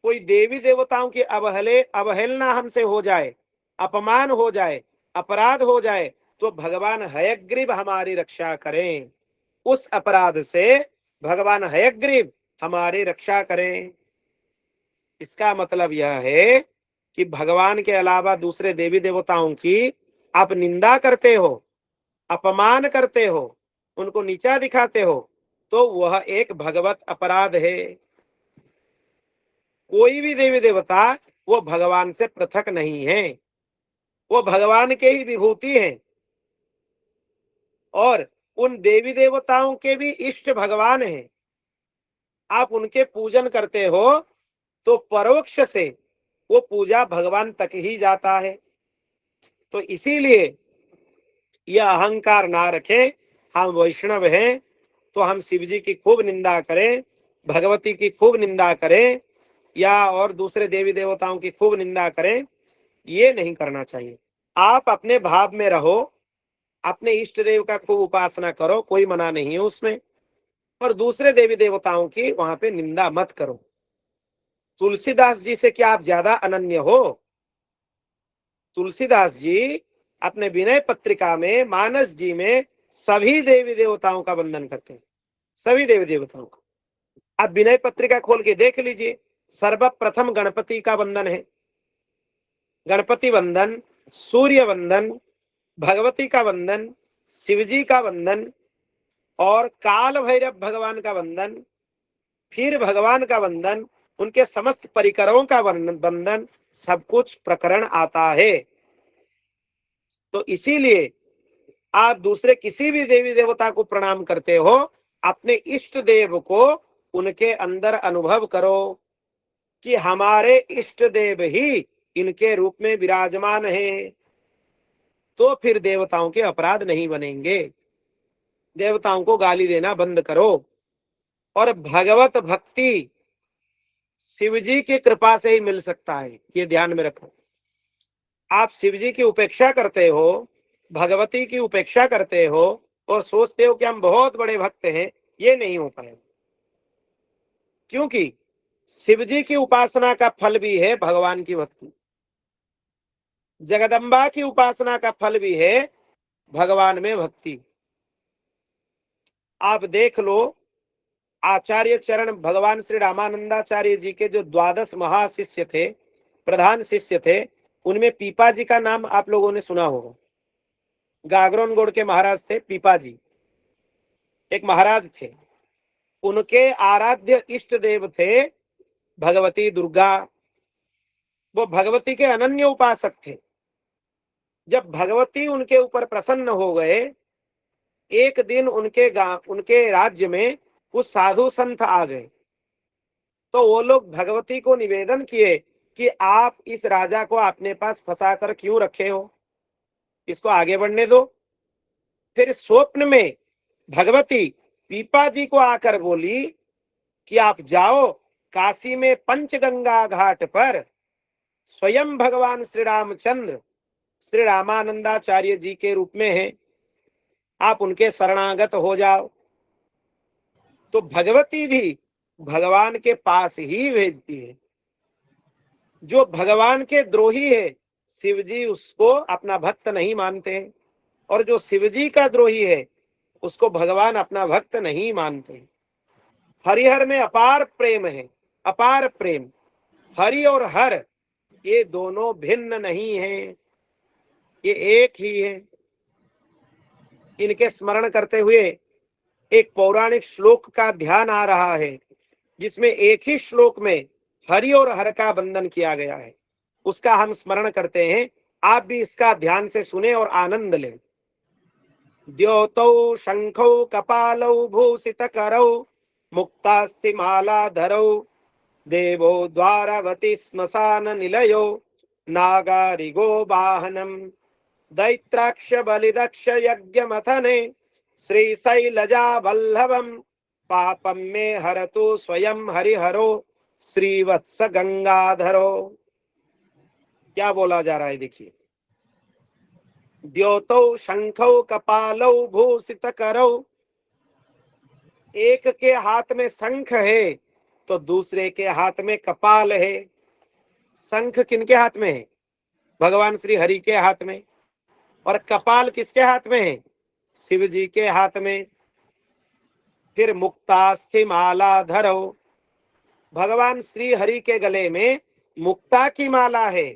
कोई देवी देवताओं की अवहेलना हमसे हो जाए, अपमान हो जाए, अपराध हो जाए, तो भगवान हयग्रीव हमारी रक्षा करें। उस अपराध से भगवान हयग्रीव हमारी रक्षा करें। इसका मतलब यह है कि भगवान के अलावा दूसरे देवी देवताओं की आप निंदा करते हो, अपमान करते हो, उनको नीचा दिखाते हो, तो वह एक भगवत अपराध है। कोई भी देवी देवता वो भगवान से पृथक नहीं है, वो भगवान के ही विभूति हैं। और उन देवी देवताओं के भी इष्ट भगवान हैं। आप उनके पूजन करते हो तो परोक्ष से वो पूजा भगवान तक ही जाता है। तो इसीलिए यह अहंकार ना रखें, हम वैष्णव हैं तो हम शिव जी की खूब निंदा करें, भगवती की खूब निंदा करें, या और दूसरे देवी देवताओं की खूब निंदा करें, ये नहीं करना चाहिए। आप अपने भाव में रहो, अपने इष्ट देव का खूब उपासना करो, कोई मना नहीं है उसमें, और दूसरे देवी देवताओं की वहां पे निंदा मत करो। तुलसीदास जी से क्या आप ज्यादा अनन्य हो? तुलसीदास जी अपने विनय पत्रिका में, मानस जी में सभी देवी देवताओं का वंदन करते हैं, सभी देवी देवताओं का। आप विनय पत्रिका खोल के देख लीजिए, सर्वप्रथम गणपति का वंदन है, गणपति वंदन, सूर्य वंदन, भगवती का वंदन, शिवजी का वंदन, और काल भैरव भगवान का वंदन, फिर भगवान का वंदन, उनके समस्त परिकरों का वंदन, सब कुछ प्रकरण आता है। तो इसीलिए आप दूसरे किसी भी देवी देवता को प्रणाम करते हो, अपने इष्ट देव को उनके अंदर अनुभव करो कि हमारे इष्ट देव ही इनके रूप में विराजमान है। तो फिर देवताओं के अपराध नहीं बनेंगे, देवताओं को गाली देना बंद करो। और भगवत भक्ति शिवजी की कृपा से ही मिल सकता है, ये ध्यान में रखो। आप शिवजी की उपेक्षा करते हो, भगवती की उपेक्षा करते हो और सोचते हो कि हम बहुत बड़े भक्त हैं, ये नहीं हो पाएगा। क्योंकि शिवजी की उपासना का फल भी है भगवान की भक्ति, जगदम्बा की उपासना का फल भी है भगवान में भक्ति। आप देख लो, आचार्य चरण भगवान श्री रामानंदाचार्य जी के जो 12 महाशिष्य थे, प्रधान शिष्य थे, उनमें पीपा जी का नाम आप लोगों ने सुना होगा। गागरोनगोड़ के महाराज थे पीपा जी, एक महाराज थे। उनके आराध्य इष्ट देव थे भगवती दुर्गा, वो भगवती के अनन्य उपासक थे। जब भगवती उनके ऊपर प्रसन्न हो गए, एक दिन उनके राज्य में कुछ साधु संत आ गए, तो वो लोग भगवती को निवेदन किए कि आप इस राजा को अपने पास फंसा कर क्यों रखे हो, इसको आगे बढ़ने दो। फिर स्वप्न में भगवती पीपा जी को आकर बोली कि आप जाओ, काशी में पंचगंगा घाट पर स्वयं भगवान श्री रामचंद्र श्री रामानंदाचार्य जी के रूप में हैं, आप उनके शरणागत हो जाओ। तो भगवती भी भगवान के पास ही भेजती है। जो भगवान के द्रोही है, शिव जी उसको अपना भक्त नहीं मानते हैं, और जो शिव जी का द्रोही है उसको भगवान अपना भक्त नहीं मानते। हरिहर में अपार प्रेम है, अपार प्रेम। हरि और हर ये दोनों भिन्न नहीं हैं, ये एक ही है। इनके स्मरण करते हुए एक पौराणिक श्लोक का ध्यान आ रहा है, जिसमें एक ही श्लोक में हरि और हर का बंधन किया गया है। उसका हम स्मरण करते हैं। आप भी इसका ध्यान से सुने और आनंद लें। द्योतौ शंखौ कपालौ भूषित करौ मुक्तास्ति मालाधरौ देवो द्वारावती श्मशान निलयो नागारिगो वाहनम दैत्राक्ष बलिदक्ष यज्ञ मथने श्रीशैलजा वल्लभम पापम में हरतु स्वयं हरिहरो श्रीवत्स गंगाधरो। क्या बोला जा रहा है देखिए। द्योतौ शंखौ कपालौ भूषित करौ, एक के हाथ में शंख है तो दूसरे के हाथ में कपाल है। शंख किनके हाथ में है? भगवान श्री हरि के हाथ में। और कपाल किसके हाथ में है? शिव जी के हाथ में। फिर मुक्तास्थि माला धरो, भगवान श्री हरि के गले में मुक्ता की माला है,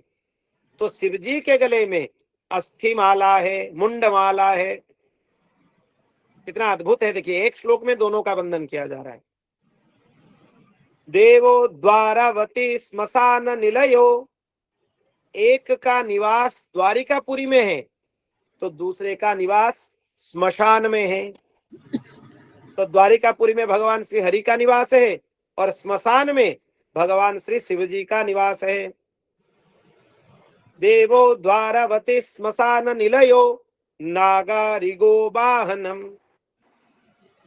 तो शिव जी के गले में अस्थि माला है, मुंड माला है। कितना अद्भुत है देखिए, एक श्लोक में दोनों का बंधन किया जा रहा है। देवो द्वारावती श्मशान निलयो, एक का निवास द्वारिकापुरी में है तो दूसरे का निवास स्मशान में है। तो द्वारिकापुरी में भगवान श्री हरि का निवास है और स्मशान में भगवान श्री शिव जी का निवास है। देवो द्वारावती श्मशान निलयो नागारिगो वाहनम,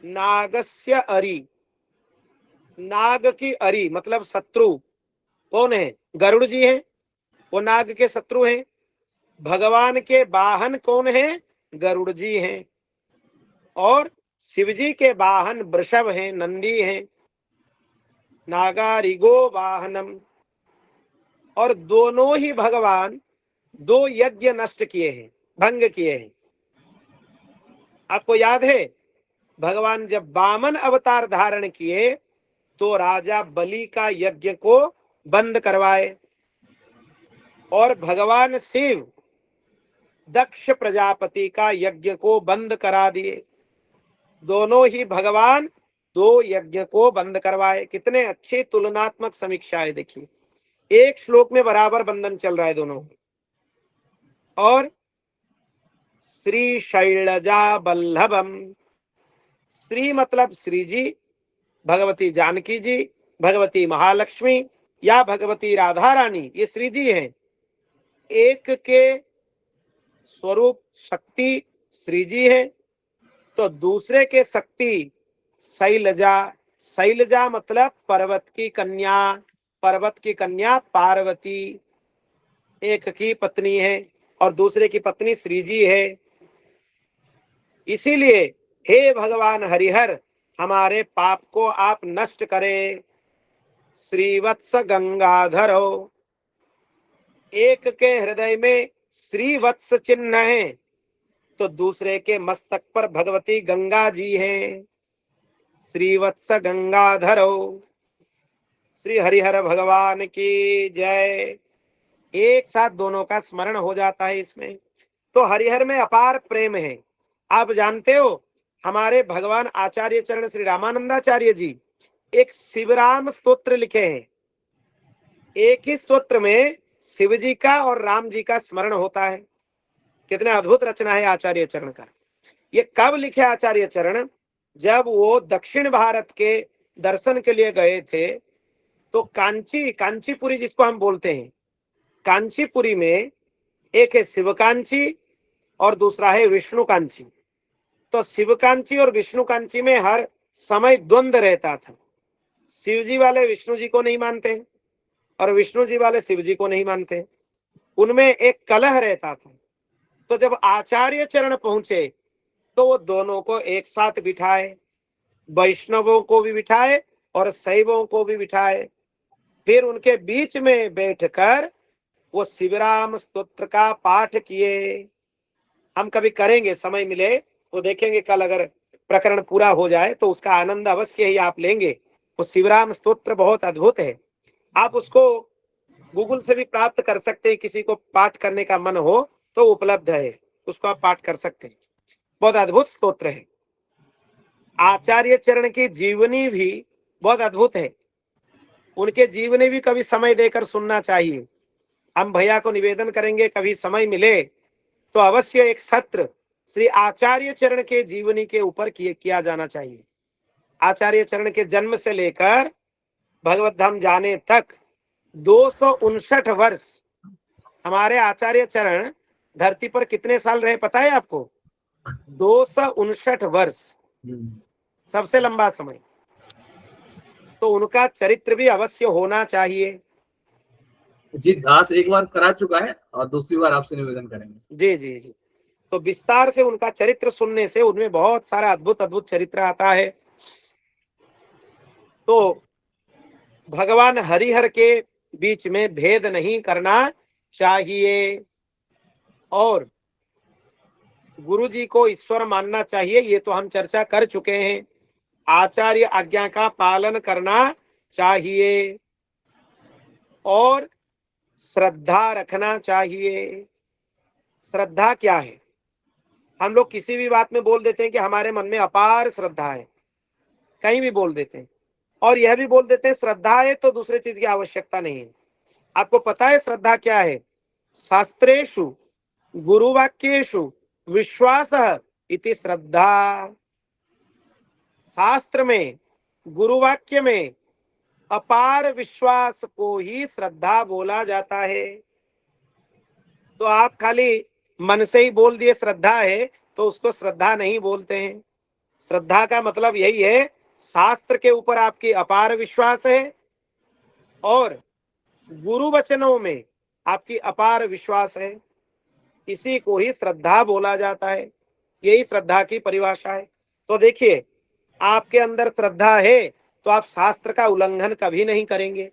नागस्य अरि, नाग की अरि मतलब शत्रु कौन है? गरुड़ जी हैं, वो नाग के शत्रु हैं। भगवान के वाहन कौन है? गरुड़ जी हैं। और शिव जी के वाहन वृषभ हैं, नंदी हैं। नागारिगो वाहनम। और दोनों ही भगवान दो यज्ञ नष्ट किए हैं, भंग किए हैं। आपको याद है भगवान जब वामन अवतार धारण किए तो राजा बलि का यज्ञ को बंद करवाए, और भगवान शिव दक्ष प्रजापति का यज्ञ को बंद करा दिए। दोनों ही भगवान दो यज्ञ को बंद करवाए। कितने अच्छे तुलनात्मक समीक्षाएं देखिए, एक श्लोक में बराबर बंधन चल रहा है दोनों। और श्री शैलजा वल्लभम, श्री मतलब श्री जी, भगवती जानकी जी, भगवती महालक्ष्मी या भगवती राधा रानी, ये श्री जी हैं। एक के स्वरूप शक्ति श्री जी है तो दूसरे के शक्ति शैलजा। शैलजा मतलब पर्वत की कन्या, पर्वत की कन्या पार्वती एक की पत्नी है और दूसरे की पत्नी श्री जी है। इसीलिए हे भगवान हरिहर, हमारे पाप को आप नष्ट करें। श्रीवत्स गंगाधरो, एक के हृदय में श्रीवत्स चिन्ह है तो दूसरे के मस्तक पर भगवती गंगा जी हैं। श्रीवत्स गंगाधरो। श्री हरिहर भगवान की जय। एक साथ दोनों का स्मरण हो जाता है इसमें। तो हरिहर में अपार प्रेम है। आप जानते हो हमारे भगवान आचार्य चरण श्री रामानंदाचार्य जी एक शिवराम स्तोत्र लिखे हैं। एक ही स्तोत्र में शिव जी का और राम जी का स्मरण होता है। कितना अद्भुत रचना है आचार्य चरण का। ये कब लिखे आचार्य चरण? जब वो दक्षिण भारत के दर्शन के लिए गए थे तो कांचीपुरी जिसको हम बोलते हैं, कांचीपुरी में एक है शिवकांची और दूसरा है विष्णुकांची। तो शिवकांची और विष्णुकांची में हर समय द्वंद्व रहता था। शिव जी वाले विष्णु जी को नहीं मानते और विष्णु जी वाले शिव जी को नहीं मानते, उनमें एक कलह रहता था। तो जब आचार्य चरण पहुंचे तो वो दोनों को एक साथ बिठाए, वैष्णवों को भी बिठाए और शैवों को भी बिठाए। फिर उनके बीच में बैठकर वो शिवराम स्तोत्र का पाठ किए। हम कभी करेंगे, समय मिले तो देखेंगे, कल अगर प्रकरण पूरा हो जाए तो उसका आनंद अवश्य ही आप लेंगे। वो शिवराम स्तोत्र बहुत अद्भुत है। आप उसको गूगल से भी प्राप्त कर सकते हैं, किसी को पाठ करने का मन हो तो उपलब्ध है, उसको आप पाठ कर सकते हैं। बहुत अद्भुत स्तोत्र है। आचार्य चरण की जीवनी भी बहुत अद्भुत है। उनके जीवनी भी कभी समय देकर सुनना चाहिए। हम भैया को निवेदन करेंगे, कभी समय मिले तो अवश्य एक सत्र श्री आचार्य चरण के जीवनी के ऊपर किया जाना चाहिए। आचार्य चरण के जन्म से लेकर भगवत धाम जाने तक 259 वर्ष हमारे आचार्य चरण धरती पर कितने साल रहे पता है आपको? 259 वर्ष, सबसे लंबा समय। तो उनका चरित्र भी अवश्य होना चाहिए। जी, दास एक बार करा चुका है और दूसरी बार आपसे निवेदन करेंगे। जी जी जी। तो विस्तार से उनका चरित्र सुनने से उनमें बहुत सारा अद्भुत अद्भुत चरित्र आता है। तो भगवान हरिहर के बीच में भेद नहीं करना चाहिए और गुरु जी को ईश्वर मानना चाहिए, ये तो हम चर्चा कर चुके हैं। आचार्य आज्ञा का पालन करना चाहिए और श्रद्धा रखना चाहिए। श्रद्धा क्या है? हम लोग किसी भी बात में बोल देते हैं कि हमारे मन में अपार श्रद्धा है, कहीं भी बोल देते हैं, और यह भी बोल देते हैं श्रद्धा है तो दूसरे चीज की आवश्यकता नहीं है। आपको पता है श्रद्धा क्या है? शास्त्रेषु गुरुवाक्येषु विश्वास इति श्रद्धा। शास्त्र में, गुरुवाक्य में अपार विश्वास को ही श्रद्धा बोला जाता है। तो आप खाली मन से ही बोल दिए श्रद्धा है तो उसको श्रद्धा नहीं बोलते हैं। श्रद्धा का मतलब यही है, शास्त्र के ऊपर आपकी अपार विश्वास है और गुरु वचनों में आपकी अपार विश्वास है, इसी को ही श्रद्धा बोला जाता है। यही श्रद्धा की परिभाषा है। तो देखिए, आपके अंदर श्रद्धा है तो आप शास्त्र का उल्लंघन कभी नहीं करेंगे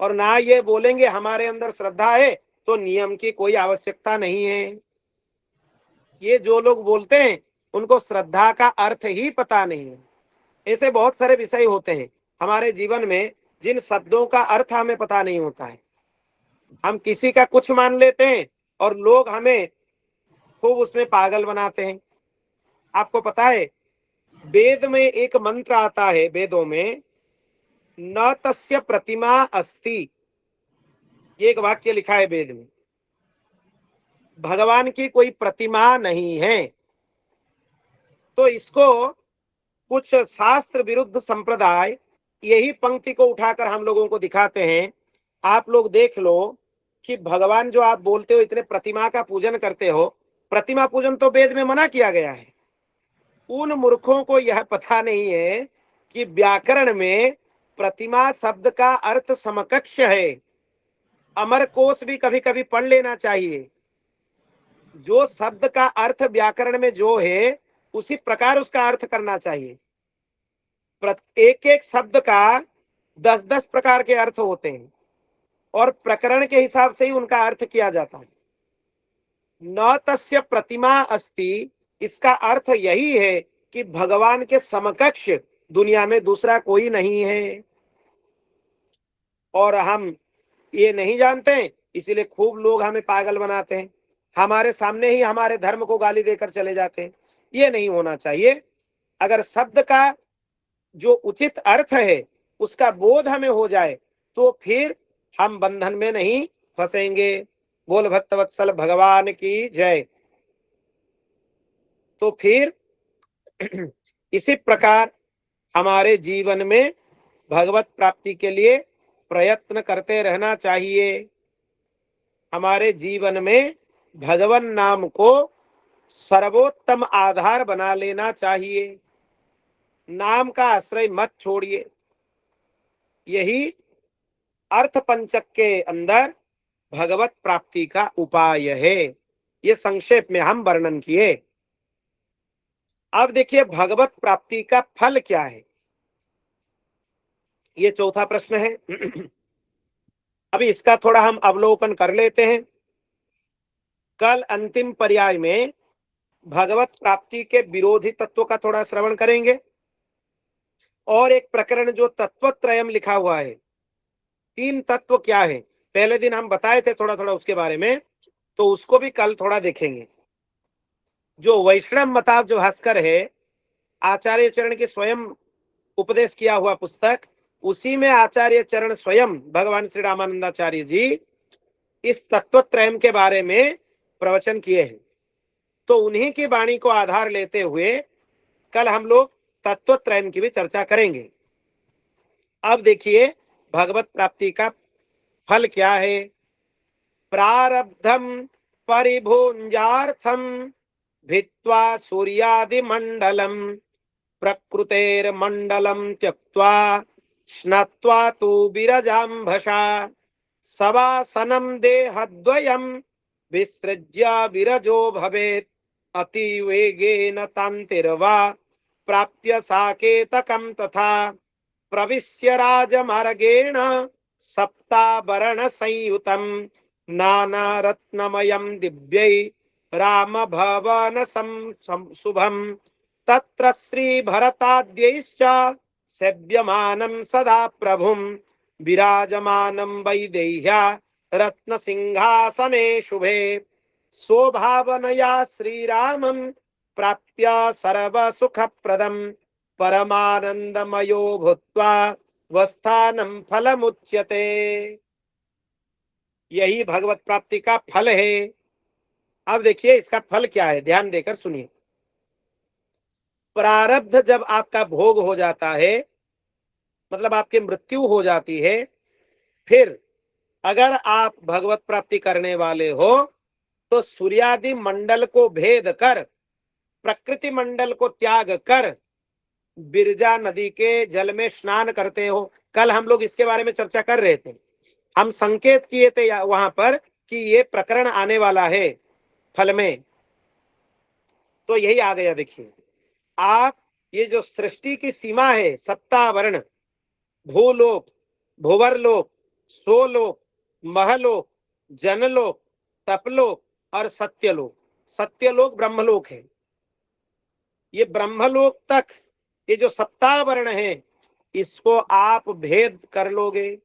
और ना ये बोलेंगे हमारे अंदर श्रद्धा है तो नियम की कोई आवश्यकता नहीं है। ये जो लोग बोलते हैं उनको श्रद्धा का अर्थ ही पता नहीं है। ऐसे बहुत सारे विषय होते हैं हमारे जीवन में जिन शब्दों का अर्थ हमें पता नहीं होता है। हम किसी का कुछ मान लेते हैं और लोग हमें खूब उसमें पागल बनाते हैं। आपको पता है, वेद में एक मंत्र आता है, वेदों में न तस्य प्रतिमा अस्ति, ये एक वाक्य लिखा है वेद में। भगवान की कोई प्रतिमा नहीं है। तो इसको कुछ शास्त्र विरुद्ध संप्रदाय यही पंक्ति को उठाकर हम लोगों को दिखाते हैं। आप लोग देख लो कि भगवान जो आप बोलते हो इतने प्रतिमा का पूजन करते हो, प्रतिमा पूजन तो वेद में मना किया गया है। उन मूर्खों को यह पता नहीं है कि व्याकरण में प्रतिमा शब्द का अर्थ समकक्ष है। अमर कोश भी कभी कभी पढ़ लेना चाहिए। जो शब्द का अर्थ व्याकरण में जो है उसी प्रकार उसका अर्थ करना चाहिए। एक एक शब्द का 10-10 प्रकार के अर्थ होते हैं और प्रकरण के हिसाब से ही उनका अर्थ किया जाता है। न तस्य प्रतिमा अस्ति, इसका अर्थ यही है कि भगवान के समकक्ष दुनिया में दूसरा कोई नहीं है। और हम ये नहीं जानते, इसीलिए खूब लोग हमें पागल बनाते हैं, हमारे सामने ही हमारे धर्म को गाली देकर चले जाते हैं। ये नहीं होना चाहिए। अगर शब्द का जो उचित अर्थ है उसका बोध हमें हो जाए तो फिर हम बंधन में नहीं फंसेंगे। बोल भक्तवत्सल भगवान की जय। तो फिर इसी प्रकार हमारे जीवन में भगवत प्राप्ति के लिए प्रयत्न करते रहना चाहिए। हमारे जीवन में भगवान नाम को सर्वोत्तम आधार बना लेना चाहिए। नाम का आश्रय मत छोड़िए। यही अर्थ पंचक के अंदर भगवत प्राप्ति का उपाय है। ये संक्षेप में हम वर्णन किए। अब देखिए भगवत प्राप्ति का फल क्या है, ये चौथा प्रश्न है। अभी इसका थोड़ा हम अवलोकन कर लेते हैं। कल अंतिम पर्याय में भगवत प्राप्ति के विरोधी तत्वों का थोड़ा श्रवण करेंगे, और एक प्रकरण जो तत्वत्रयम लिखा हुआ है, 3 तत्व क्या है, पहले दिन हम बताए थे थोड़ा थोड़ा उसके बारे में, तो उसको भी कल थोड़ा देखेंगे। जो वैष्णव मताब जो भास्कर है, आचार्य चरण के स्वयं उपदेश किया हुआ पुस्तक, उसी में आचार्य चरण स्वयं भगवान श्री रामानंदाचार्य जी इस तत्वत्रयम के बारे में प्रवचन किए हैं। तो उन्हीं की वाणी को आधार लेते हुए कल हम लोग तत्वत्रयम की भी चर्चा करेंगे। अब देखिए भगवत प्राप्ति का फल क्या है। प्रारब्धम परिभुंजार्थम भित्वा सूर्यादिमंडलम प्रकृतेर्मंडलम त्यक्त्वा स्नात्वा तु विरजाम्भसा सवासनम देहद्वयम विसृज्य विरजो भवेत् अतिवेगेन तान्तिर्वा प्राप्य साकेतकं तथा प्रविश्य राजमार्गेण सप्तावरण संयुतम नानारत्नमयं दिव्यै राम भवन शुभम तत्र श्री भरताद्यैश्च सेव्यमानं सदा प्रभुं विराजमानं वैदेह्या रत्न सिंहासने शुभे स्वभावनया श्रीरामं प्राप्य सर्व सुखप्रदं परमानंदमयो भूत्वा वस्थानं फलमुच्यते। यही भगवत प्राप्ति का फल है। अब देखिए इसका फल क्या है, ध्यान देकर सुनिए। प्रारब्ध जब आपका भोग हो जाता है, मतलब आपकी मृत्यु हो जाती है, फिर अगर आप भगवत प्राप्ति करने वाले हो तो सूर्यादि मंडल को भेद कर, प्रकृति मंडल को त्याग कर बिरजा नदी के जल में स्नान करते हो। कल हम लोग इसके बारे में चर्चा कर रहे थे, हम संकेत किए थे वहां पर कि ये प्रकरण आने वाला है फल में, तो यही आ गया। देखिए आप ये जो सृष्टि की सीमा है, सप्तावरण, भूलोक, भुवरलोक, सोलोक, महलोक, जनलोक, तपलोक और सत्यलोक। सत्यलोक ब्रह्मलोक है। ये ब्रह्मलोक तक ये जो सप्तावरण है, इसको आप भेद कर लोगे,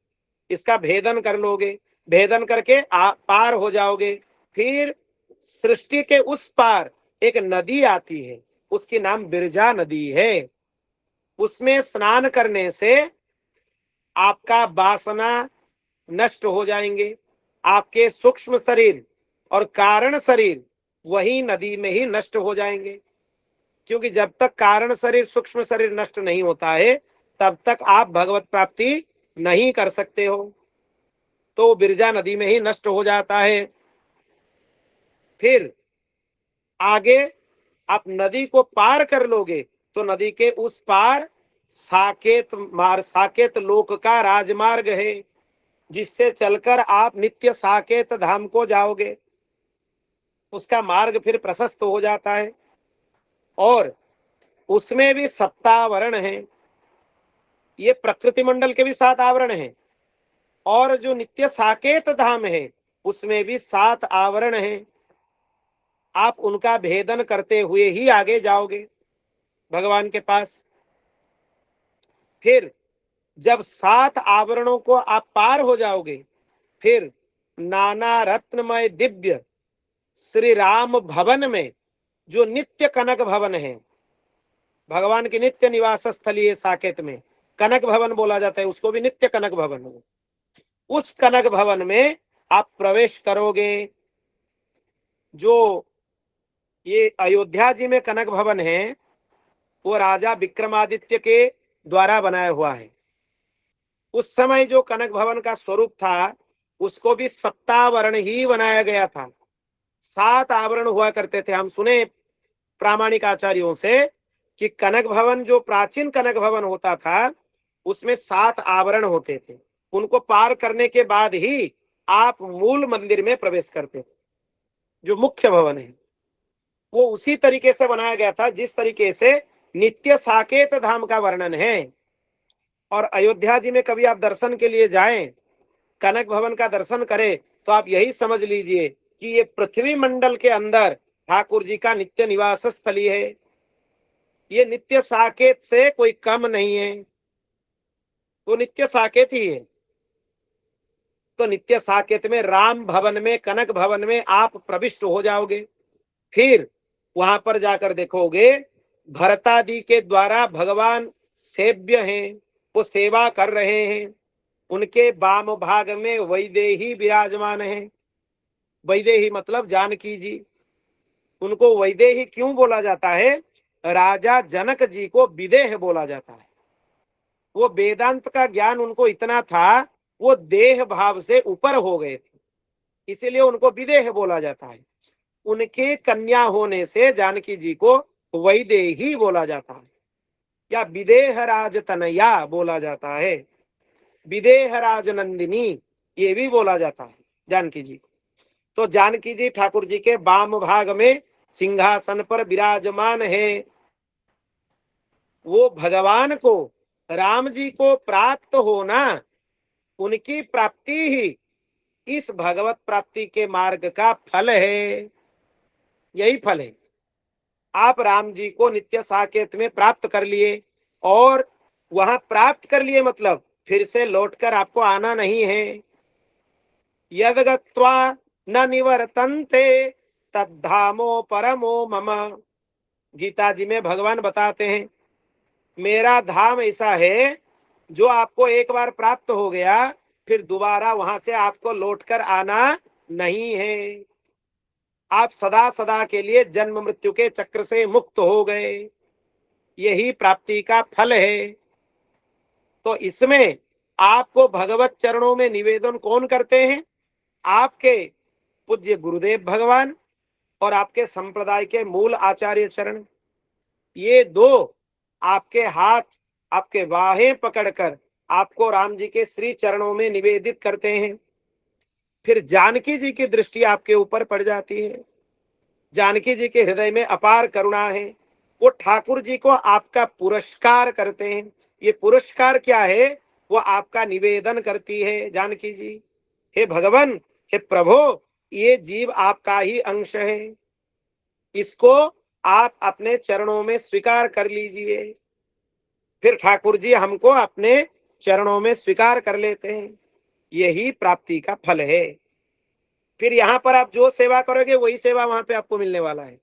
इसका भेदन कर लोगे, भेदन करके आप पार हो जाओगे। फिर सृष्टि के उस पार एक नदी आती है, उसकी नाम बिरजा नदी है। उसमें स्नान करने से आपका वासना नष्ट हो जाएंगे, आपके सूक्ष्म शरीर और कारण शरीर वही नदी में ही नष्ट हो जाएंगे। क्योंकि जब तक कारण शरीर सूक्ष्म शरीर नष्ट नहीं होता है, तब तक आप भगवत प्राप्ति नहीं कर सकते हो। तो बिरजा नदी में ही नष्ट हो जाता है। फिर आगे आप नदी को पार कर लोगे तो नदी के उस पार साकेत लोक का राजमार्ग है, जिससे चलकर आप नित्य साकेत धाम को जाओगे। उसका मार्ग फिर प्रशस्त हो जाता है, और उसमें भी सप्तावरण है। ये प्रकृति मंडल के भी 7 आवरण हैं, और जो नित्य साकेत धाम है उसमें भी 7 आवरण हैं। आप उनका भेदन करते हुए ही आगे जाओगे भगवान के पास। फिर जब 7 आवरणों को आप पार हो जाओगे, फिर नाना रत्नमय दिव्य श्री राम भवन में, जो नित्य कनक भवन है, भगवान की नित्य निवास स्थली है साकेत में, कनक भवन बोला जाता है उसको भी, नित्य कनक भवन हो। उस कनक भवन में आप प्रवेश करोगे। जो ये अयोध्या जी में कनक भवन है, वो राजा विक्रमादित्य के द्वारा बनाया हुआ है। उस समय जो कनक भवन का स्वरूप था, उसको भी सप्तावरण ही बनाया गया था। 7 आवरण हुआ करते थे। हम सुने प्रामाणिक आचार्यों से कि कनक भवन, जो प्राचीन कनक भवन होता था, उसमें 7 आवरण होते थे। उनको पार करने के बाद ही आप मूल मंदिर में प्रवेश करते थे। जो मुख्य भवन है वो उसी तरीके से बनाया गया था जिस तरीके से नित्य साकेत धाम का वर्णन है। और अयोध्या जी में कभी आप दर्शन के लिए जाएं कनक भवन का दर्शन करें तो आप यही समझ लीजिए कि ये पृथ्वी मंडल के अंदर ठाकुर जी का नित्य निवास स्थली है। ये नित्य साकेत से कोई कम नहीं है, वो नित्य साकेत ही है। तो नित्य साकेत में राम भवन में, कनक भवन में आप प्रविष्ट हो जाओगे। फिर वहां पर जाकर देखोगे भरतादि के द्वारा भगवान सेव्य हैं, वो सेवा कर रहे हैं। उनके वाम भाग में वैदेही विराजमान है। वैदेही मतलब जानकी जी। उनको वैदेही क्यों बोला जाता है? राजा जनक जी को विदेह बोला जाता है। वो वेदांत का ज्ञान उनको इतना था, वो देह भाव से ऊपर हो गए थे, इसीलिए उनको विदेह बोला जाता है। उनके कन्या होने से जानकी जी को वैदेही बोला जाता है, या विदेह राज तनया बोला जाता है, विदेह राज नंदिनी ये भी बोला जाता है जानकी जी को। तो जानकी जी ठाकुर जी के वाम भाग में सिंहासन पर विराजमान है। वो भगवान को, राम जी को प्राप्त होना, उनकी प्राप्ति ही इस भगवत प्राप्ति के मार्ग का फल है। यही फल है। आप राम जी को नित्य साकेत में प्राप्त कर लिए, और वहां प्राप्त कर लिए मतलब फिर से लौटकर आपको आना नहीं है। यद गत्वा न निवर्तन्ते तद्धामो परमो मम। गीता जी में भगवान बताते हैं मेरा धाम ऐसा है जो आपको एक बार प्राप्त हो गया, फिर दोबारा वहां से आपको लौटकर आना नहीं है। आप सदा सदा के लिए जन्म मृत्यु के चक्र से मुक्त हो गए। यही प्राप्ति का फल है। तो इसमें आपको भगवत चरणों में निवेदन कौन करते हैं? आपके पूज्य गुरुदेव भगवान और आपके संप्रदाय के मूल आचार्य चरण। ये दो आपके हाथ, आपके बाहें पकड़कर आपको राम जी के श्री चरणों में निवेदित करते हैं। फिर जानकी जी की दृष्टि आपके ऊपर पड़ जाती है। जानकी जी के हृदय में अपार करुणा है। वो ठाकुर जी को आपका पुरस्कार करते हैं। ये पुरस्कार क्या है? वो आपका निवेदन करती है जानकी जी। हे भगवान, हे प्रभु, ये जीव आपका ही अंश है, इसको आप अपने चरणों में स्वीकार कर लीजिए। फिर ठाकुर जी हमको अपने चरणों में स्वीकार कर लेते हैं। यही प्राप्ति का फल है। फिर यहाँ पर आप जो सेवा करोगे वही सेवा वहां पे आपको मिलने वाला है।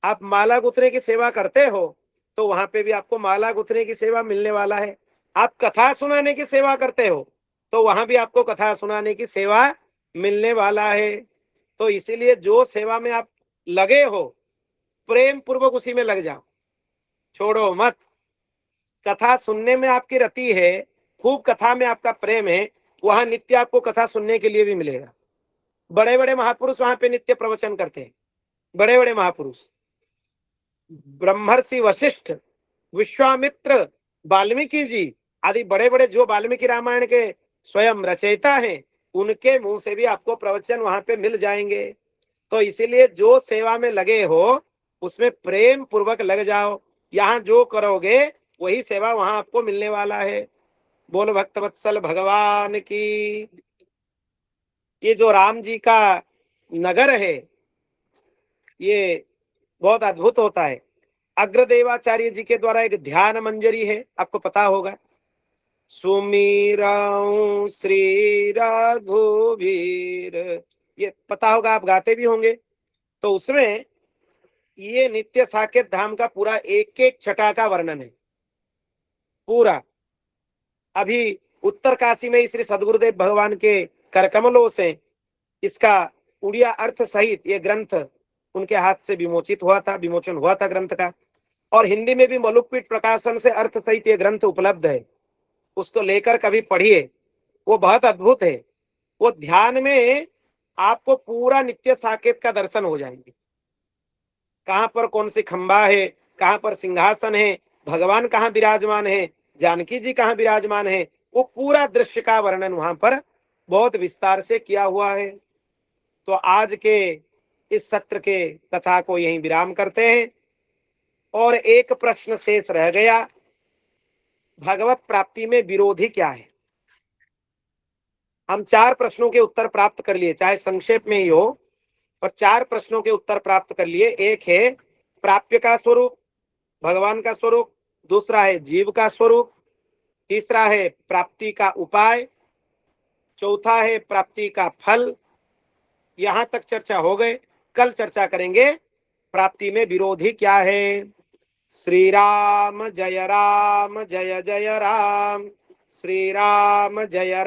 आप माला गुथने की सेवा करते हो तो वहां पे भी आपको माला गुथने की सेवा मिलने वाला है। आप कथा सुनाने की सेवा करते हो तो वहां भी आपको कथा सुनाने की सेवा मिलने वाला है। तो इसीलिए जो सेवा में आप लगे हो, प्रेम पूर्वक उसी में लग जाओ, छोड़ो मत। कथा सुनने में आपकी रति है, खूब कथा में आपका प्रेम है, वहां नित्य आपको कथा सुनने के लिए भी मिलेगा। बड़े बड़े महापुरुष वहां पे नित्य प्रवचन करते हैं। बड़े बड़े महापुरुष ब्रह्मर्षि वशिष्ठ, विश्वामित्र, वाल्मीकि जी आदि बड़े बड़े जो वाल्मीकि रामायण के स्वयं रचयिता हैं, उनके मुंह से भी आपको प्रवचन वहां पे मिल जाएंगे। तो इसीलिए जो सेवा में लगे हो उसमें प्रेम पूर्वक लग जाओ। यहाँ जो करोगे वही सेवा वहां आपको मिलने वाला है। बोल भक्तवत्सल भगवान की। ये जो राम जी का नगर है ये बहुत अद्भुत होता है। अग्रदेवाचार्य जी के द्वारा एक ध्यान मंजरी है, आपको पता होगा, सुमीराऊं श्री रघुवीर, ये पता होगा, आप गाते भी होंगे। तो उसमें ये नित्य साकेत धाम का पूरा एक एक छटा का वर्णन है पूरा। अभी उत्तर काशी में श्री सदगुरुदेव भगवान के करकमलों से इसका उड़िया अर्थ सहित ये ग्रंथ उनके हाथ से विमोचित हुआ था, विमोचन हुआ था ग्रंथ का। और हिंदी में भी मलुकपीठ प्रकाशन से अर्थ सहित ये ग्रंथ उपलब्ध है, उसको लेकर कभी पढ़िए, वो बहुत अद्भुत है। वो ध्यान में आपको पूरा नित्य साकेत का दर्शन हो जाएंगे। कहाँ पर कौन सी खंबा है, कहाँ पर सिंहासन है, भगवान कहाँ विराजमान है, जानकी जी कहाँ विराजमान है, वो पूरा दृश्य का वर्णन वहां पर बहुत विस्तार से किया हुआ है। तो आज के इस सत्र के कथा को यहीं विराम करते हैं। और एक प्रश्न शेष रह गया, भगवत प्राप्ति में विरोधी क्या है? हम 4 प्रश्नों के उत्तर प्राप्त कर लिए, चाहे संक्षेप में ही हो, पर 4 प्रश्नों के उत्तर प्राप्त कर लिए। एक है प्राप्य का स्वरूप, भगवान का स्वरूप, दूसरा है जीव का स्वरूप, तीसरा है प्राप्ति का उपाय, चौथा है प्राप्ति का फल। यहां तक चर्चा हो गए। कल चर्चा करेंगे प्राप्ति में विरोधी क्या है। श्री राम जय जय राम, श्री राम जय जय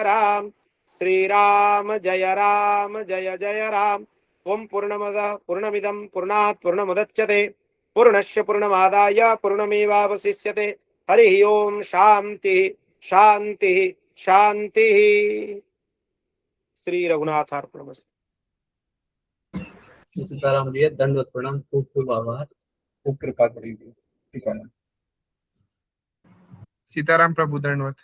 राम, श्री राम जय जय राम। ओम पूर्णमदः पूर्णमिदं पूर्णात् पूर्णमुदच्यते पूर्णस्य पूर्णमादाय पूर्णमेवावशिष्यते। हरि ओम शांति शांति शांति। श्री रघुनाथार्पणमस्तु। श्री सीताराम भैया, दंडवत प्रणाम, खूब खूब आभार, खूब कृपा करेंगे। ठीक है। सीताराम प्रभु, दंडवत।